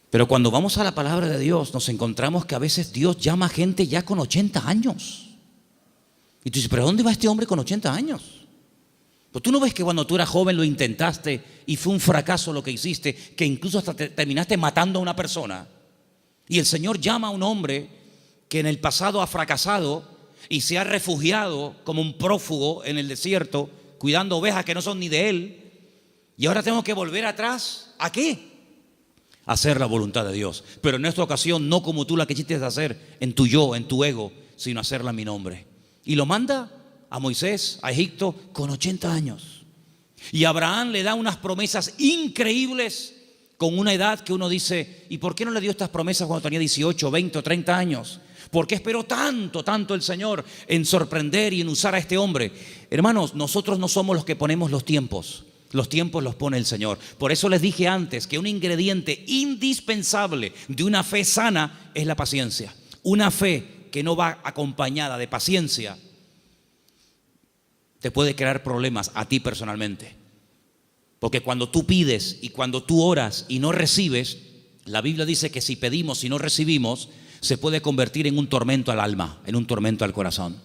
Pero cuando vamos a la palabra de Dios, nos encontramos que a veces Dios llama a gente ya con 80 años. Y tú dices, ¿pero dónde va este hombre con 80 años? Pues tú no ves que cuando tú eras joven lo intentaste y fue un fracaso lo que hiciste, que incluso hasta terminaste matando a una persona. Y el Señor llama a un hombre que en el pasado ha fracasado y se ha refugiado como un prófugo en el desierto, cuidando ovejas que no son ni de él. Y ahora tengo que volver atrás. ¿A qué? Hacer la voluntad de Dios, pero en esta ocasión no como tú la quisiste hacer en tu yo, en tu ego, sino hacerla en mi nombre. Y lo manda a Moisés a Egipto con 80 años. Y Abraham le da unas promesas increíbles con una edad que uno dice, ¿y por qué no le dio estas promesas cuando tenía 18, 20 o 30 años? ¿Por qué esperó tanto el Señor en sorprender y en usar a este hombre? Hermanos, nosotros no somos los que ponemos los tiempos. Los tiempos los pone el Señor. Por eso les dije antes que un ingrediente indispensable de una fe sana es la paciencia. Una fe que no va acompañada de paciencia te puede crear problemas a ti personalmente. Porque cuando tú pides y cuando tú oras y no recibes, la Biblia dice que si pedimos y no recibimos, se puede convertir en un tormento al alma, en un tormento al corazón.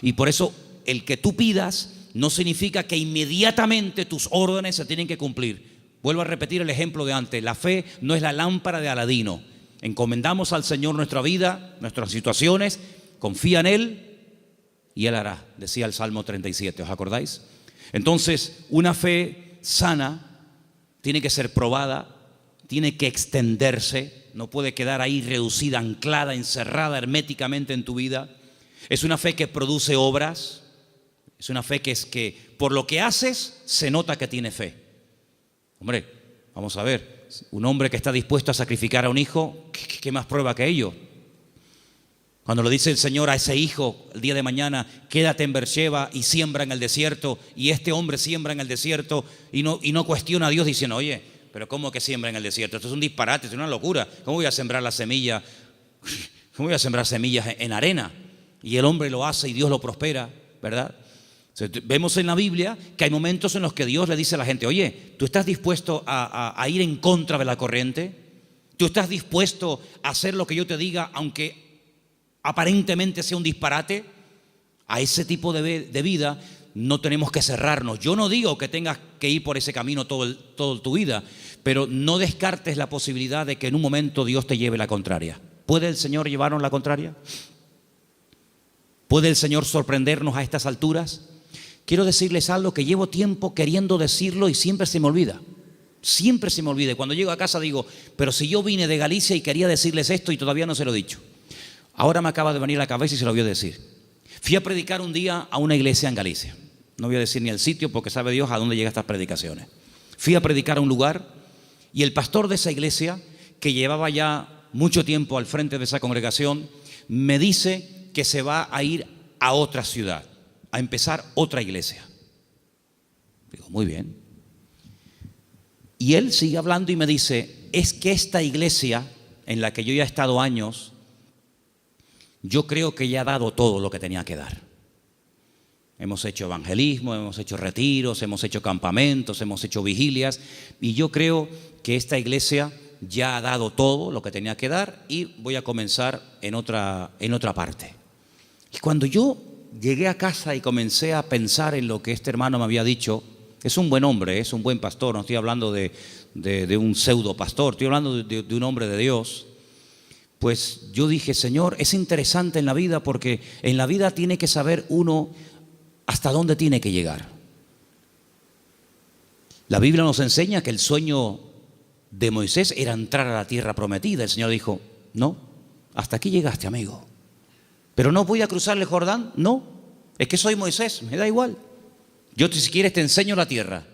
Y por eso el que tú pidas no significa que inmediatamente tus órdenes se tienen que cumplir. Vuelvo a repetir el ejemplo de antes. La fe no es la lámpara de Aladino. Encomendamos al Señor nuestra vida, nuestras situaciones, confía en Él y Él hará, decía el Salmo 37, ¿os acordáis? Entonces, una fe sana tiene que ser probada, tiene que extenderse, no puede quedar ahí reducida, anclada, encerrada herméticamente en tu vida. Es una fe que produce obras. Es una fe que es que por lo que haces se nota que tiene fe. Hombre, vamos a ver, un hombre que está dispuesto a sacrificar a un hijo, ¿qué más prueba que ello? Cuando lo dice el Señor a ese hijo el día de mañana, quédate en Beersheba y siembra en el desierto, y este hombre siembra en el desierto y no cuestiona a Dios diciendo, oye, pero ¿cómo que siembra en el desierto? Esto es un disparate, es una locura. ¿Cómo voy a sembrar la semilla? ¿Cómo voy a sembrar semillas en arena? Y el hombre lo hace y Dios lo prospera, ¿verdad? Vemos en la Biblia que hay momentos en los que Dios le dice a la gente, oye, ¿tú estás dispuesto a ir en contra de la corriente? ¿Tú estás dispuesto a hacer lo que yo te diga, aunque aparentemente sea un disparate? A ese tipo de vida no tenemos que cerrarnos. Yo no digo que tengas que ir por ese camino toda tu vida, pero no descartes la posibilidad de que en un momento Dios te lleve la contraria. ¿Puede el Señor llevarnos la contraria? ¿Puede el Señor sorprendernos a estas alturas? Quiero decirles algo que llevo tiempo queriendo decirlo y siempre se me olvida. Siempre se me olvida. Cuando llego a casa digo, pero si yo vine de Galicia y quería decirles esto y todavía no se lo he dicho. Ahora me acaba de venir a la cabeza y se lo voy a decir. Fui a predicar un día a una iglesia en Galicia. No voy a decir ni el sitio porque sabe Dios a dónde llegan estas predicaciones. Fui a predicar a un lugar y el pastor de esa iglesia, que llevaba ya mucho tiempo al frente de esa congregación, me dice que se va a ir a otra ciudad, a empezar otra iglesia. Digo, muy bien. Y él sigue hablando y me dice, es que esta iglesia en la que yo ya he estado años, yo creo que ya ha dado todo lo que tenía que dar. Hemos hecho evangelismo, hemos hecho retiros, hemos hecho campamentos, hemos hecho vigilias, y yo creo que esta iglesia ya ha dado todo lo que tenía que dar y voy a comenzar en otra parte. Y cuando yo llegué a casa y comencé a pensar en lo que este hermano me había dicho, es un buen hombre, es un buen pastor, no estoy hablando de un pseudo pastor, estoy hablando de un hombre de Dios. Pues yo dije, Señor, es interesante en la vida porque en la vida tiene que saber uno hasta dónde tiene que llegar. La Biblia nos enseña que el sueño de Moisés era entrar a la tierra prometida. El Señor dijo, no, hasta aquí llegaste, amigo. Pero no voy a cruzar el Jordán, no, es que soy Moisés, me da igual. Yo si quieres te enseño la tierra,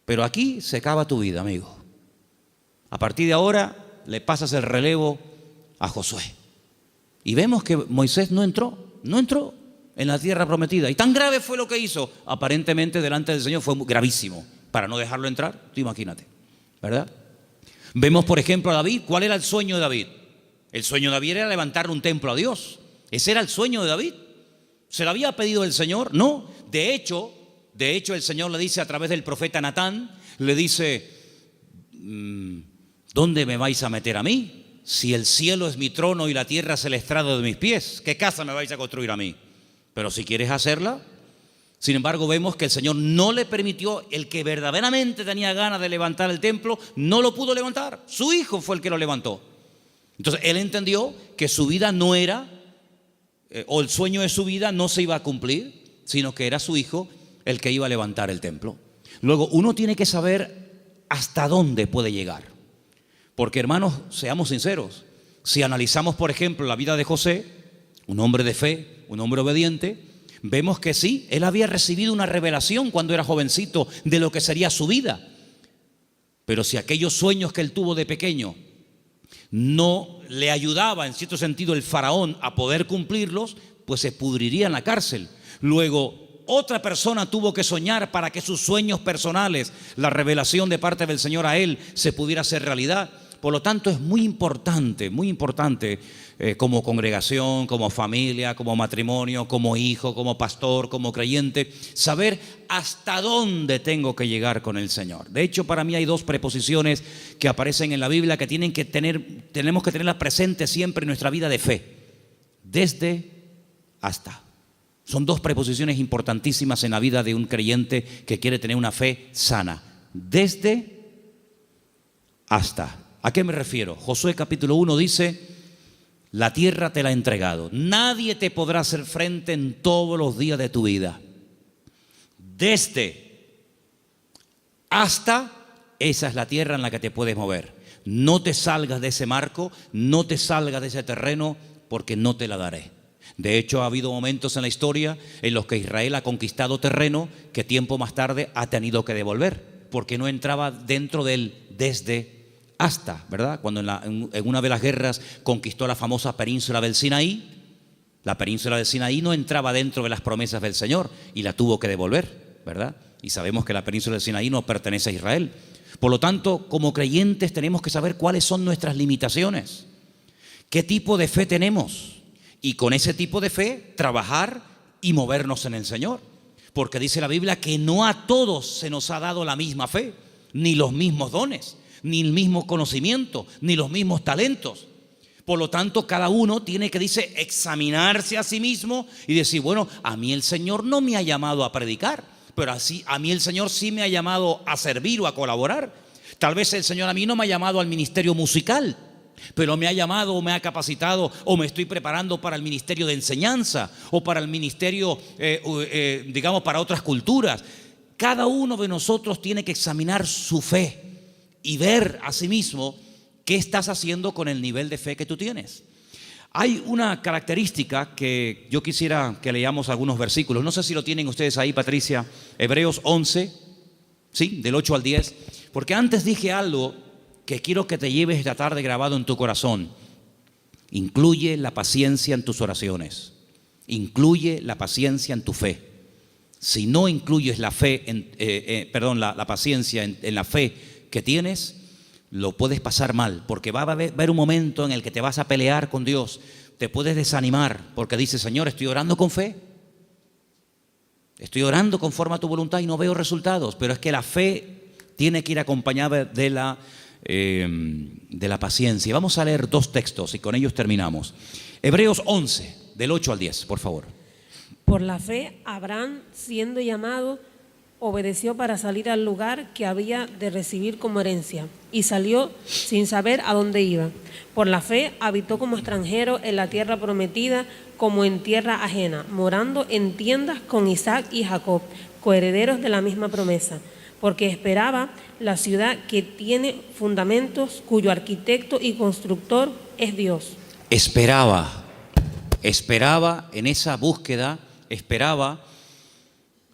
pero aquí se acaba tu vida, amigo. A partir de ahora le pasas el relevo a Josué. Y vemos que Moisés no entró en la tierra prometida. Y tan grave fue lo que hizo, aparentemente delante del Señor fue gravísimo, para no dejarlo entrar, tú imagínate, ¿verdad? Vemos por ejemplo a David. ¿Cuál era el sueño de David? El sueño de David era levantar un templo a Dios. Ese era el sueño de David. ¿Se lo había pedido el Señor? No. De hecho el Señor le dice a través del profeta Natán, le dice, ¿dónde me vais a meter a mí? Si el cielo es mi trono y la tierra es el estrado de mis pies, ¿qué casa me vais a construir a mí? Pero si quieres hacerla. Sin embargo, vemos que el Señor no le permitió. El que verdaderamente tenía ganas de levantar el templo no lo pudo levantar. Su hijo fue el que lo levantó. Entonces él entendió que su vida no era, o el sueño de su vida no se iba a cumplir, sino que era su hijo el que iba a levantar el templo. Luego uno tiene que saber hasta dónde puede llegar. Porque hermanos, seamos sinceros, si analizamos por ejemplo la vida de José, un hombre de fe, un hombre obediente, vemos que sí, él había recibido una revelación cuando era jovencito de lo que sería su vida. Pero si aquellos sueños que él tuvo de pequeño no le ayudaba en cierto sentido el faraón a poder cumplirlos, pues se pudriría en la cárcel. Luego otra persona tuvo que soñar para que sus sueños personales, la revelación de parte del Señor a él, se pudiera hacer realidad. Por lo tanto es muy importante como congregación, como familia, como matrimonio, como hijo, como pastor, como creyente, saber hasta dónde tengo que llegar con el Señor. De hecho, para mí hay dos preposiciones que aparecen en la Biblia que tenemos que tenerlas presentes siempre en nuestra vida de fe. Desde, hasta. Son dos preposiciones importantísimas en la vida de un creyente que quiere tener una fe sana. Desde, hasta. ¿A qué me refiero? Josué capítulo 1 dice, la tierra te la he entregado. Nadie te podrá hacer frente en todos los días de tu vida. Desde, hasta, esa es la tierra en la que te puedes mover. No te salgas de ese marco, no te salgas de ese terreno, porque no te la daré. De hecho, ha habido momentos en la historia en los que Israel ha conquistado terreno que tiempo más tarde ha tenido que devolver, porque no entraba dentro del desde hasta, ¿verdad? Cuando en una de las guerras conquistó la famosa península del Sinaí, la península del Sinaí no entraba dentro de las promesas del Señor y la tuvo que devolver, ¿verdad? Y sabemos que la península del Sinaí no pertenece a Israel. Por lo tanto, como creyentes tenemos que saber cuáles son nuestras limitaciones, qué tipo de fe tenemos y con ese tipo de fe trabajar y movernos en el Señor. Porque dice la Biblia que no a todos se nos ha dado la misma fe, ni los mismos dones, ni el mismo conocimiento, ni los mismos talentos. Por lo tanto, cada uno tiene que, dice, examinarse a sí mismo y decir, bueno, a mí el Señor no me ha llamado a predicar, pero así a mí el Señor sí me ha llamado a servir o a colaborar. Tal vez el Señor a mí no me ha llamado al ministerio musical, pero me ha llamado o me ha capacitado o me estoy preparando para el ministerio de enseñanza o para el ministerio, digamos, para otras culturas. Cada uno de nosotros tiene que examinar su fe y ver a sí mismo qué estás haciendo con el nivel de fe que tú tienes. Hay una característica que yo quisiera que leamos algunos versículos. No sé si lo tienen ustedes ahí, Patricia. Hebreos 11, ¿sí? Del 8 al 10. Porque antes dije algo que quiero que te lleves esta tarde grabado en tu corazón. Incluye la paciencia en tus oraciones. Incluye la paciencia en tu fe. Si no incluyes la fe, la paciencia en la fe que tienes, lo puedes pasar mal, porque va a haber un momento en el que te vas a pelear con Dios, te puedes desanimar, porque dices, Señor, estoy orando con fe, estoy orando conforme a tu voluntad y no veo resultados, pero es que la fe tiene que ir acompañada de la paciencia. Vamos a leer 2 textos y con ellos terminamos. Hebreos 11, del 8 al 10, por favor. Por la fe, Abraham, siendo llamado, obedeció para salir al lugar que había de recibir como herencia, y salió sin saber a dónde iba. Por la fe, habitó como extranjero en la tierra prometida, como en tierra ajena, morando en tiendas con Isaac y Jacob, coherederos de la misma promesa, porque esperaba la ciudad que tiene fundamentos, cuyo arquitecto y constructor es Dios. Esperaba en esa búsqueda, esperaba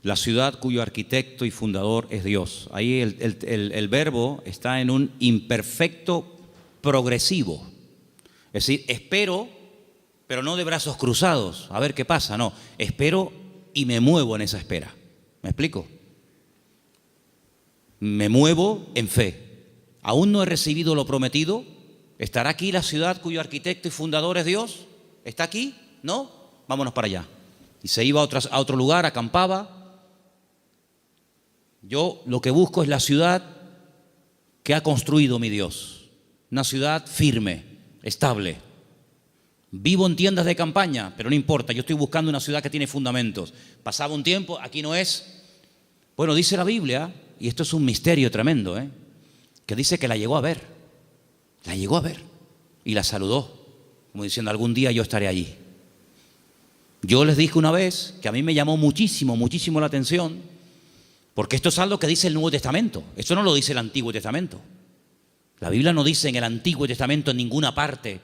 la ciudad cuyo arquitecto y fundador es Dios. Ahí el verbo está en un imperfecto progresivo. Es decir, espero, pero no de brazos cruzados, a ver qué pasa. No, espero y me muevo en esa espera. ¿Me explico? Me muevo en fe. Aún no he recibido lo prometido. ¿Estará aquí la ciudad cuyo arquitecto y fundador es Dios? ¿Está aquí? ¿No? Vámonos para allá. Y se iba a otro lugar, acampaba. Yo lo que busco es la ciudad que ha construido mi Dios. Una ciudad firme, estable. Vivo en tiendas de campaña, pero no importa, yo estoy buscando una ciudad que tiene fundamentos. Pasaba un tiempo, aquí no es. Bueno, dice la Biblia, y esto es un misterio tremendo, que dice que la llegó a ver. La llegó a ver y la saludó, como diciendo, algún día yo estaré allí. Yo les dije una vez que a mí me llamó muchísimo la atención, porque esto es algo que dice el Nuevo Testamento. Esto no lo dice el Antiguo Testamento. La Biblia no dice en el Antiguo Testamento en ninguna parte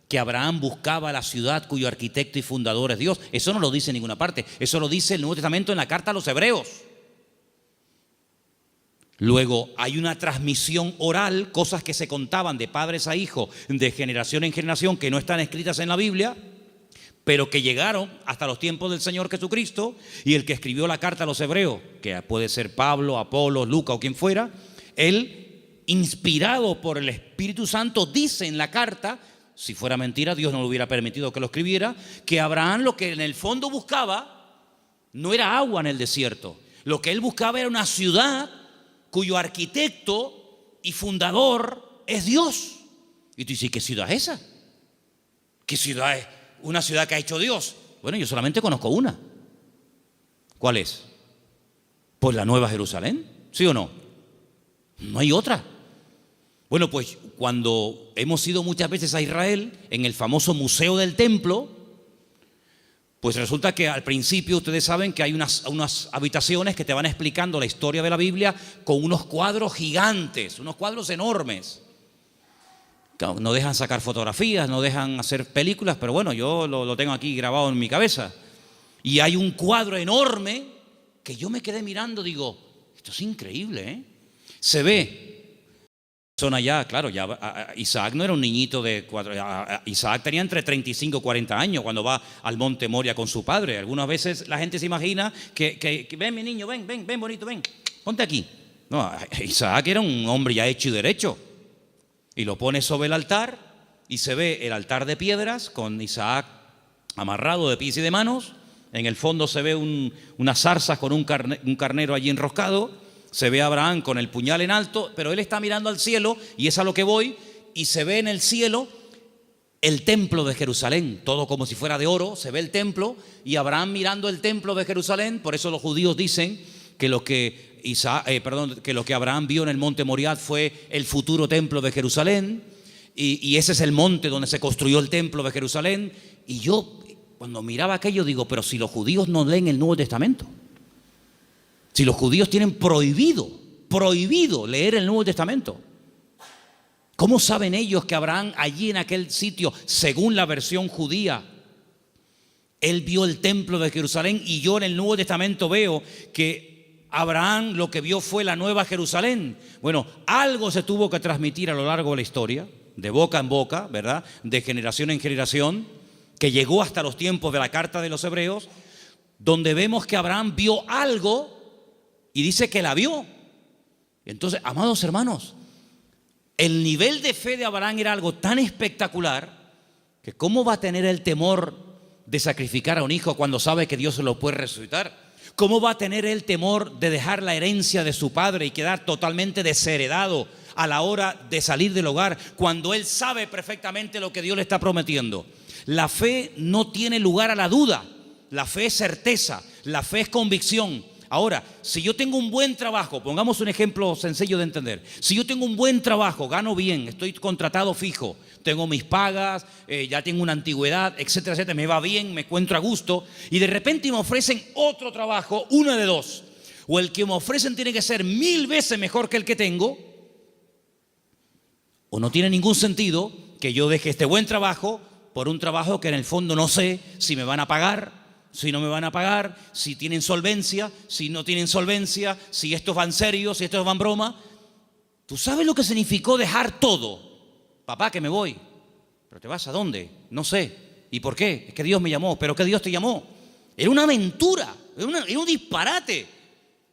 que Abraham buscaba la ciudad cuyo arquitecto y fundador es Dios. Eso no lo dice en ninguna parte. Eso lo dice el Nuevo Testamento en la carta a los Hebreos. Luego hay una transmisión oral, cosas que se contaban de padres a hijos, de generación en generación, que no están escritas en la Biblia, pero que llegaron hasta los tiempos del Señor Jesucristo, y el que escribió la carta a los Hebreos, que puede ser Pablo, Apolo, Lucas o quien fuera, él, inspirado por el Espíritu Santo, dice en la carta, si fuera mentira, Dios no le hubiera permitido que lo escribiera, que Abraham lo que en el fondo buscaba no era agua en el desierto, lo que él buscaba era una ciudad cuyo arquitecto y fundador es Dios. Y tú dices, ¿qué ciudad es esa? ¿Qué ciudad es? Una ciudad que ha hecho Dios. Bueno, yo solamente conozco una. ¿Cuál es? Pues la Nueva Jerusalén, ¿sí o no? No hay otra. Bueno, pues cuando hemos ido muchas veces a Israel, en el famoso Museo del Templo, pues resulta que al principio ustedes saben que hay unas habitaciones que te van explicando la historia de la Biblia con unos cuadros gigantes, unos cuadros enormes. No dejan sacar fotografías, no dejan hacer películas, pero bueno, yo lo tengo aquí grabado en mi cabeza. Y hay un cuadro enorme que yo me quedé mirando, digo, esto es increíble, ¿eh? Se ve, son allá, claro, ya Isaac no era un niñito de 4, Isaac tenía entre 35 y 40 años cuando va al monte Moria con su padre. Algunas veces la gente se imagina que ven mi niño, ven bonito, ven, ponte aquí. No, Isaac era un hombre ya hecho y derecho. Y lo pone sobre el altar y se ve el altar de piedras con Isaac amarrado de pies y de manos. En el fondo se ve unas zarzas con un carnero allí enroscado. Se ve a Abraham con el puñal en alto, pero él está mirando al cielo y es a lo que voy. Y se ve en el cielo el templo de Jerusalén, todo como si fuera de oro. Se ve el templo y Abraham mirando el templo de Jerusalén. Por eso los judíos dicen que lo que Abraham vio en el monte Moriah fue el futuro templo de Jerusalén, y ese es el monte donde se construyó el templo de Jerusalén. Y yo cuando miraba aquello digo, pero si los judíos no leen el Nuevo Testamento, si los judíos tienen prohibido leer el Nuevo Testamento, ¿cómo saben ellos que Abraham allí en aquel sitio, según la versión judía, él vio el templo de Jerusalén? Y yo en el Nuevo Testamento veo que Abraham lo que vio fue la Nueva Jerusalén. Bueno, algo se tuvo que transmitir a lo largo de la historia, de boca en boca, ¿verdad? De generación en generación, que llegó hasta los tiempos de la carta de los Hebreos, donde vemos que Abraham vio algo y dice que la vio. Entonces, amados hermanos, El nivel de fe de Abraham era algo tan espectacular que ¿cómo va a tener el temor de sacrificar a un hijo cuando sabe que Dios se lo puede resucitar? ¿Cómo va a tener el temor de dejar la herencia de su padre y quedar totalmente desheredado a la hora de salir del hogar cuando él sabe perfectamente lo que Dios le está prometiendo? La fe no tiene lugar a la duda. La fe es certeza, la fe es convicción. Ahora, si yo tengo un buen trabajo, pongamos un ejemplo sencillo de entender. Si yo tengo un buen trabajo, gano bien, estoy contratado fijo, tengo mis pagas, ya tengo una antigüedad, etcétera, etcétera, me va bien, me encuentro a gusto, y de repente me ofrecen otro trabajo, una de dos. O el que me ofrecen tiene que ser 1000 veces mejor que el que tengo, o no tiene ningún sentido que yo deje este buen trabajo por un trabajo que en el fondo no sé si me van a pagar, si no me van a pagar, si tienen solvencia, si no tienen solvencia, si estos van serios, si estos van broma. ¿Tú sabes lo que significó dejar todo? Papá, que me voy. ¿Pero te vas a dónde? No sé. ¿Y por qué? Es que Dios me llamó. ¿Pero qué Dios te llamó? Era una aventura, era un disparate.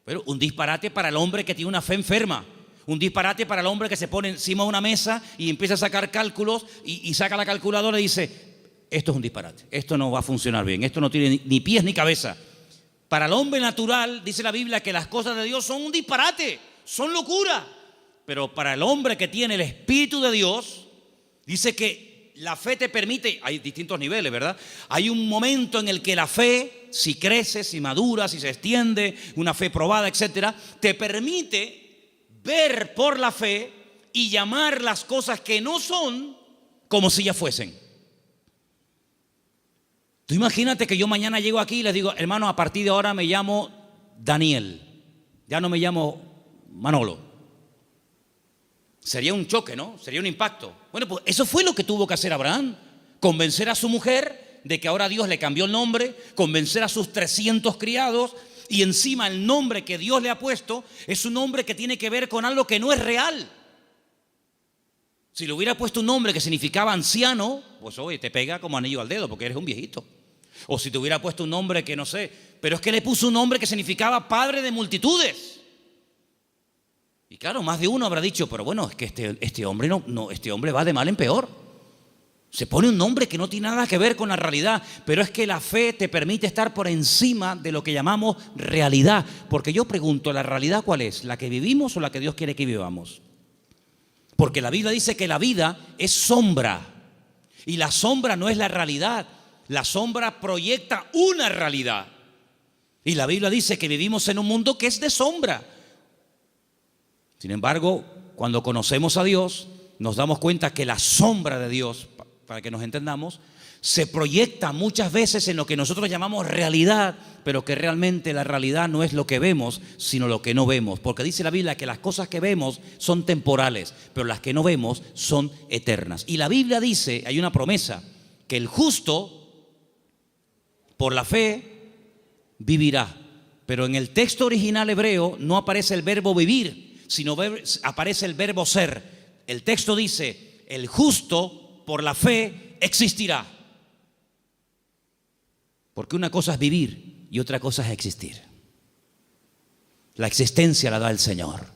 Pero un disparate para el hombre que tiene una fe enferma. Un disparate para el hombre que se pone encima de una mesa y empieza a sacar cálculos y saca la calculadora y dice: esto es un disparate, esto no va a funcionar bien, esto no tiene ni pies ni cabeza. Para el hombre natural, dice la Biblia, que las cosas de Dios son un disparate, son locura. Pero para el hombre que tiene el Espíritu de Dios, dice que la fe te permite, hay distintos niveles, ¿verdad? Hay un momento en el que la fe, si crece, si madura, si se extiende, una fe probada, etcétera, te permite ver por la fe y llamar las cosas que no son como si ya fuesen. Tú imagínate que yo mañana llego aquí y les digo: hermano, a partir de ahora me llamo Daniel, ya no me llamo Manolo. Sería un choque, ¿no? Sería un impacto. Bueno, pues eso fue lo que tuvo que hacer Abraham: convencer a su mujer de que ahora Dios le cambió el nombre, convencer a sus 300 criados, y encima el nombre que Dios le ha puesto es un nombre que tiene que ver con algo que no es real. Si le hubiera puesto un nombre que significaba anciano, pues oye, te pega como anillo al dedo porque eres un viejito. O si te hubiera puesto un nombre que no sé, pero es que le puso un nombre que significaba padre de multitudes. Y claro, más de uno habrá dicho: pero bueno, es que este hombre este hombre va de mal en peor. Se pone un nombre que no tiene nada que ver con la realidad, pero es que la fe te permite estar por encima de lo que llamamos realidad. Porque yo pregunto, ¿la realidad cuál es? ¿La que vivimos o la que Dios quiere que vivamos? Porque la Biblia dice que la vida es sombra, y la sombra no es la realidad. La sombra proyecta una realidad, y la Biblia dice que vivimos en un mundo que es de sombra. Sin embargo, cuando conocemos a Dios, nos damos cuenta que la sombra de Dios, para que nos entendamos, se proyecta muchas veces en lo que nosotros llamamos realidad, pero que realmente la realidad no es lo que vemos, sino lo que no vemos. Porque dice la Biblia que las cosas que vemos son temporales, pero las que no vemos son eternas. Y la Biblia dice, hay una promesa, que el justo, por la fe, vivirá. Pero en el texto original hebreo no aparece el verbo vivir, sino aparece el verbo ser. El texto dice: el justo por la fe existirá. Porque una cosa es vivir y otra cosa es existir. La existencia la da el Señor.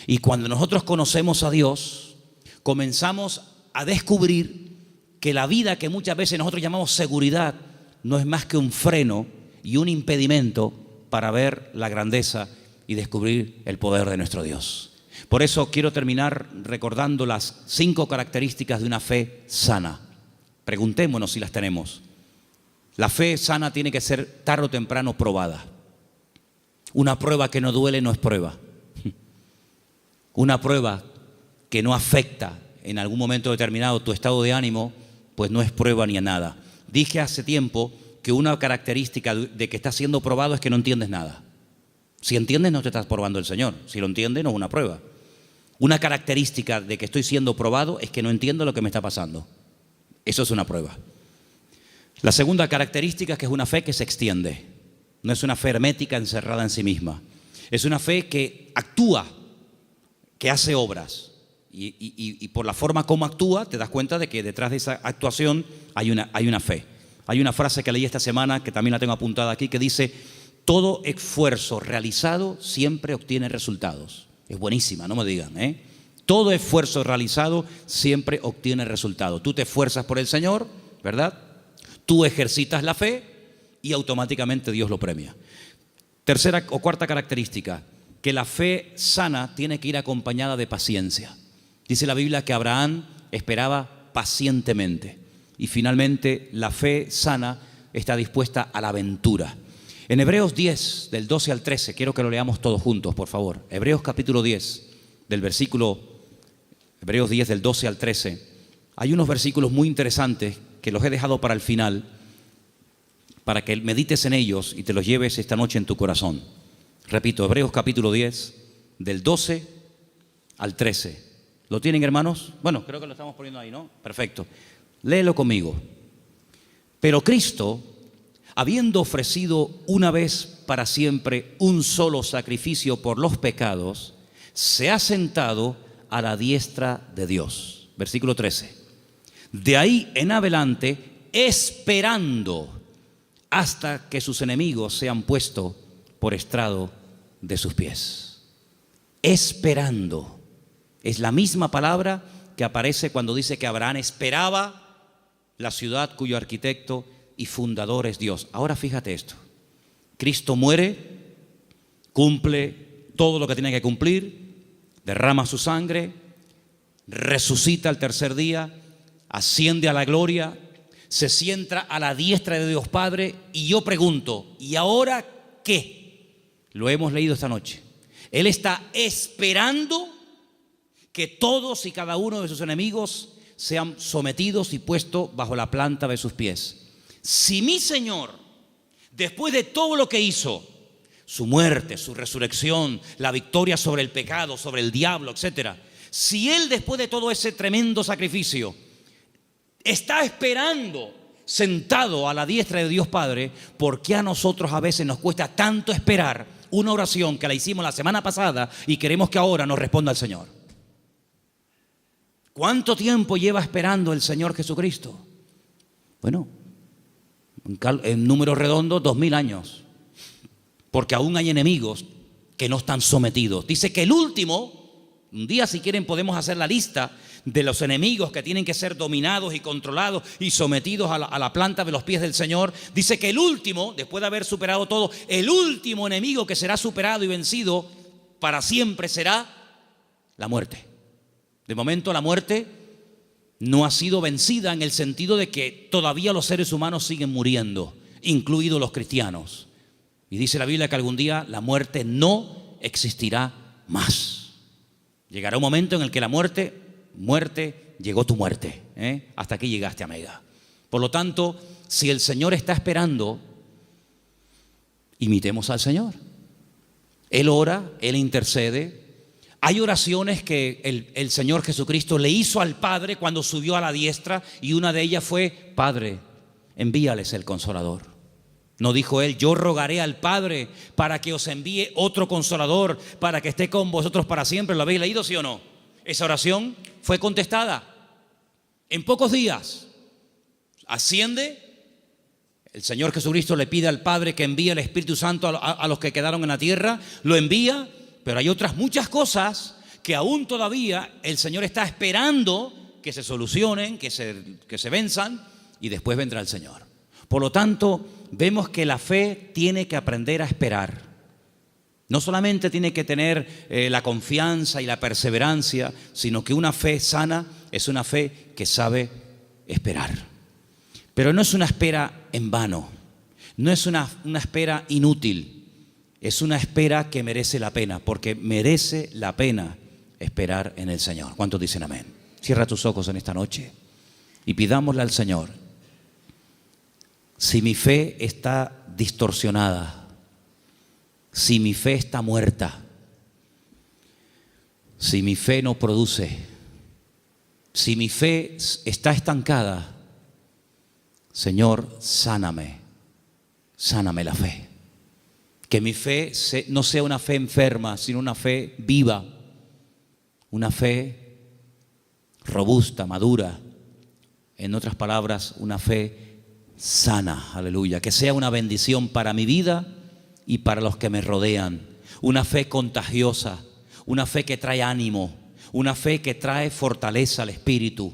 Y cuando nosotros conocemos a Dios, comenzamos a descubrir que la vida que muchas veces nosotros llamamos seguridad no es más que un freno y un impedimento para ver la grandeza y descubrir el poder de nuestro Dios. Por eso quiero terminar recordando las 5 características de una fe sana. Preguntémonos si las tenemos. La fe sana tiene que ser tarde o temprano probada. Una prueba que no duele no es prueba. Una prueba que no afecta en algún momento determinado tu estado de ánimo, pues no es prueba ni a nada. Dije hace tiempo que una característica de que estás siendo probado es que no entiendes nada. Si entiendes, no te estás probando el Señor. Si lo entiendes, no es una prueba. Una característica de que estoy siendo probado es que no entiendo lo que me está pasando. Eso es una prueba. La segunda característica es que es una fe que se extiende. No es una fe hermética encerrada en sí misma. Es una fe que actúa, que hace obras. Y por la forma como actúa, te das cuenta de que detrás de esa actuación hay una fe. Hay una frase que leí esta semana, que también la tengo apuntada aquí, que dice: todo esfuerzo realizado siempre obtiene resultados. Es buenísima, no me digan, ¿eh? Todo esfuerzo realizado siempre obtiene resultado. Tú te esfuerzas por el Señor, ¿verdad? Tú ejercitas la fe y automáticamente Dios lo premia. Tercera o cuarta característica, que la fe sana tiene que ir acompañada de paciencia. Dice la Biblia que Abraham esperaba pacientemente y finalmente la fe sana está dispuesta a la aventura. En Hebreos 10, del 12 al 13, quiero que lo leamos todos juntos, por favor. Hebreos capítulo 10, Hebreos 10 del 12 al 13. Hay unos versículos muy interesantes que los he dejado para el final, para que medites en ellos y te los lleves esta noche en tu corazón. Repito, Hebreos capítulo 10, del 12 al 13. ¿Lo tienen, hermanos? Bueno, creo que lo estamos poniendo ahí, ¿no? Perfecto. Léelo conmigo. Pero Cristo, habiendo ofrecido una vez para siempre un solo sacrificio por los pecados, se ha sentado a la diestra de Dios. Versículo 13. De ahí en adelante, esperando hasta que sus enemigos sean puestos por estrado de sus pies. Esperando. Es la misma palabra que aparece cuando dice que Abraham esperaba la ciudad cuyo arquitecto y fundador es Dios. Ahora fíjate esto. Cristo muere, cumple todo lo que tiene que cumplir, derrama su sangre, resucita al tercer día, asciende a la gloria, se sienta a la diestra de Dios Padre. Y yo pregunto, ¿y ahora qué? Lo hemos leído esta noche. Él está esperando que todos y cada uno de sus enemigos sean sometidos y puestos bajo la planta de sus pies. Si mi Señor, después de todo lo que hizo, su muerte, su resurrección, la victoria sobre el pecado, sobre el diablo, etcétera, si Él después de todo ese tremendo sacrificio está esperando sentado a la diestra de Dios Padre, ¿por qué a nosotros a veces nos cuesta tanto esperar una oración que la hicimos la semana pasada y queremos que ahora nos responda el Señor? ¿Cuánto tiempo lleva esperando el Señor Jesucristo? Bueno, en números redondos, 2000 años. Porque aún hay enemigos que no están sometidos. Dice que el último, un día si quieren podemos hacer la lista de los enemigos que tienen que ser dominados y controlados y sometidos a la planta de los pies del Señor. Dice que el último, después de haber superado todo, el último enemigo que será superado y vencido para siempre será la muerte. De momento la muerte no ha sido vencida en el sentido de que todavía los seres humanos siguen muriendo, incluidos los cristianos. Y dice la Biblia que algún día la muerte no existirá más. Llegará un momento en el que la muerte, llegó tu muerte, hasta aquí llegaste, amiga. Por lo tanto, si el Señor está esperando, imitemos al Señor. Él ora, Él intercede. Hay oraciones que el Señor Jesucristo le hizo al Padre cuando subió a la diestra, y una de ellas fue: Padre, envíales el Consolador. No dijo Él: yo rogaré al Padre para que os envíe otro Consolador, para que esté con vosotros para siempre. ¿Lo habéis leído, sí o no? Esa oración fue contestada en pocos días. Asciende, el Señor Jesucristo le pide al Padre que envíe el Espíritu Santo a los que quedaron en la tierra. Lo envía. Pero hay otras muchas cosas que aún todavía el Señor está esperando que se solucionen, que se venzan, y después vendrá el Señor. Por lo tanto, vemos que la fe tiene que aprender a esperar. No solamente tiene que tener la confianza y la perseverancia, sino que una fe sana es una fe que sabe esperar. Pero no es una espera en vano, no es una espera inútil. Es una espera que merece la pena, porque merece la pena esperar en el Señor. ¿Cuántos dicen amén? Cierra tus ojos en esta noche y pidámosle al Señor: si mi fe está distorsionada, si mi fe está muerta, si mi fe no produce, si mi fe está estancada, Señor, sáname la fe. Que mi fe no sea una fe enferma, sino una fe viva, una fe robusta, madura. En otras palabras, una fe sana, aleluya. Que sea una bendición para mi vida y para los que me rodean. Una fe contagiosa, una fe que trae ánimo, una fe que trae fortaleza al espíritu,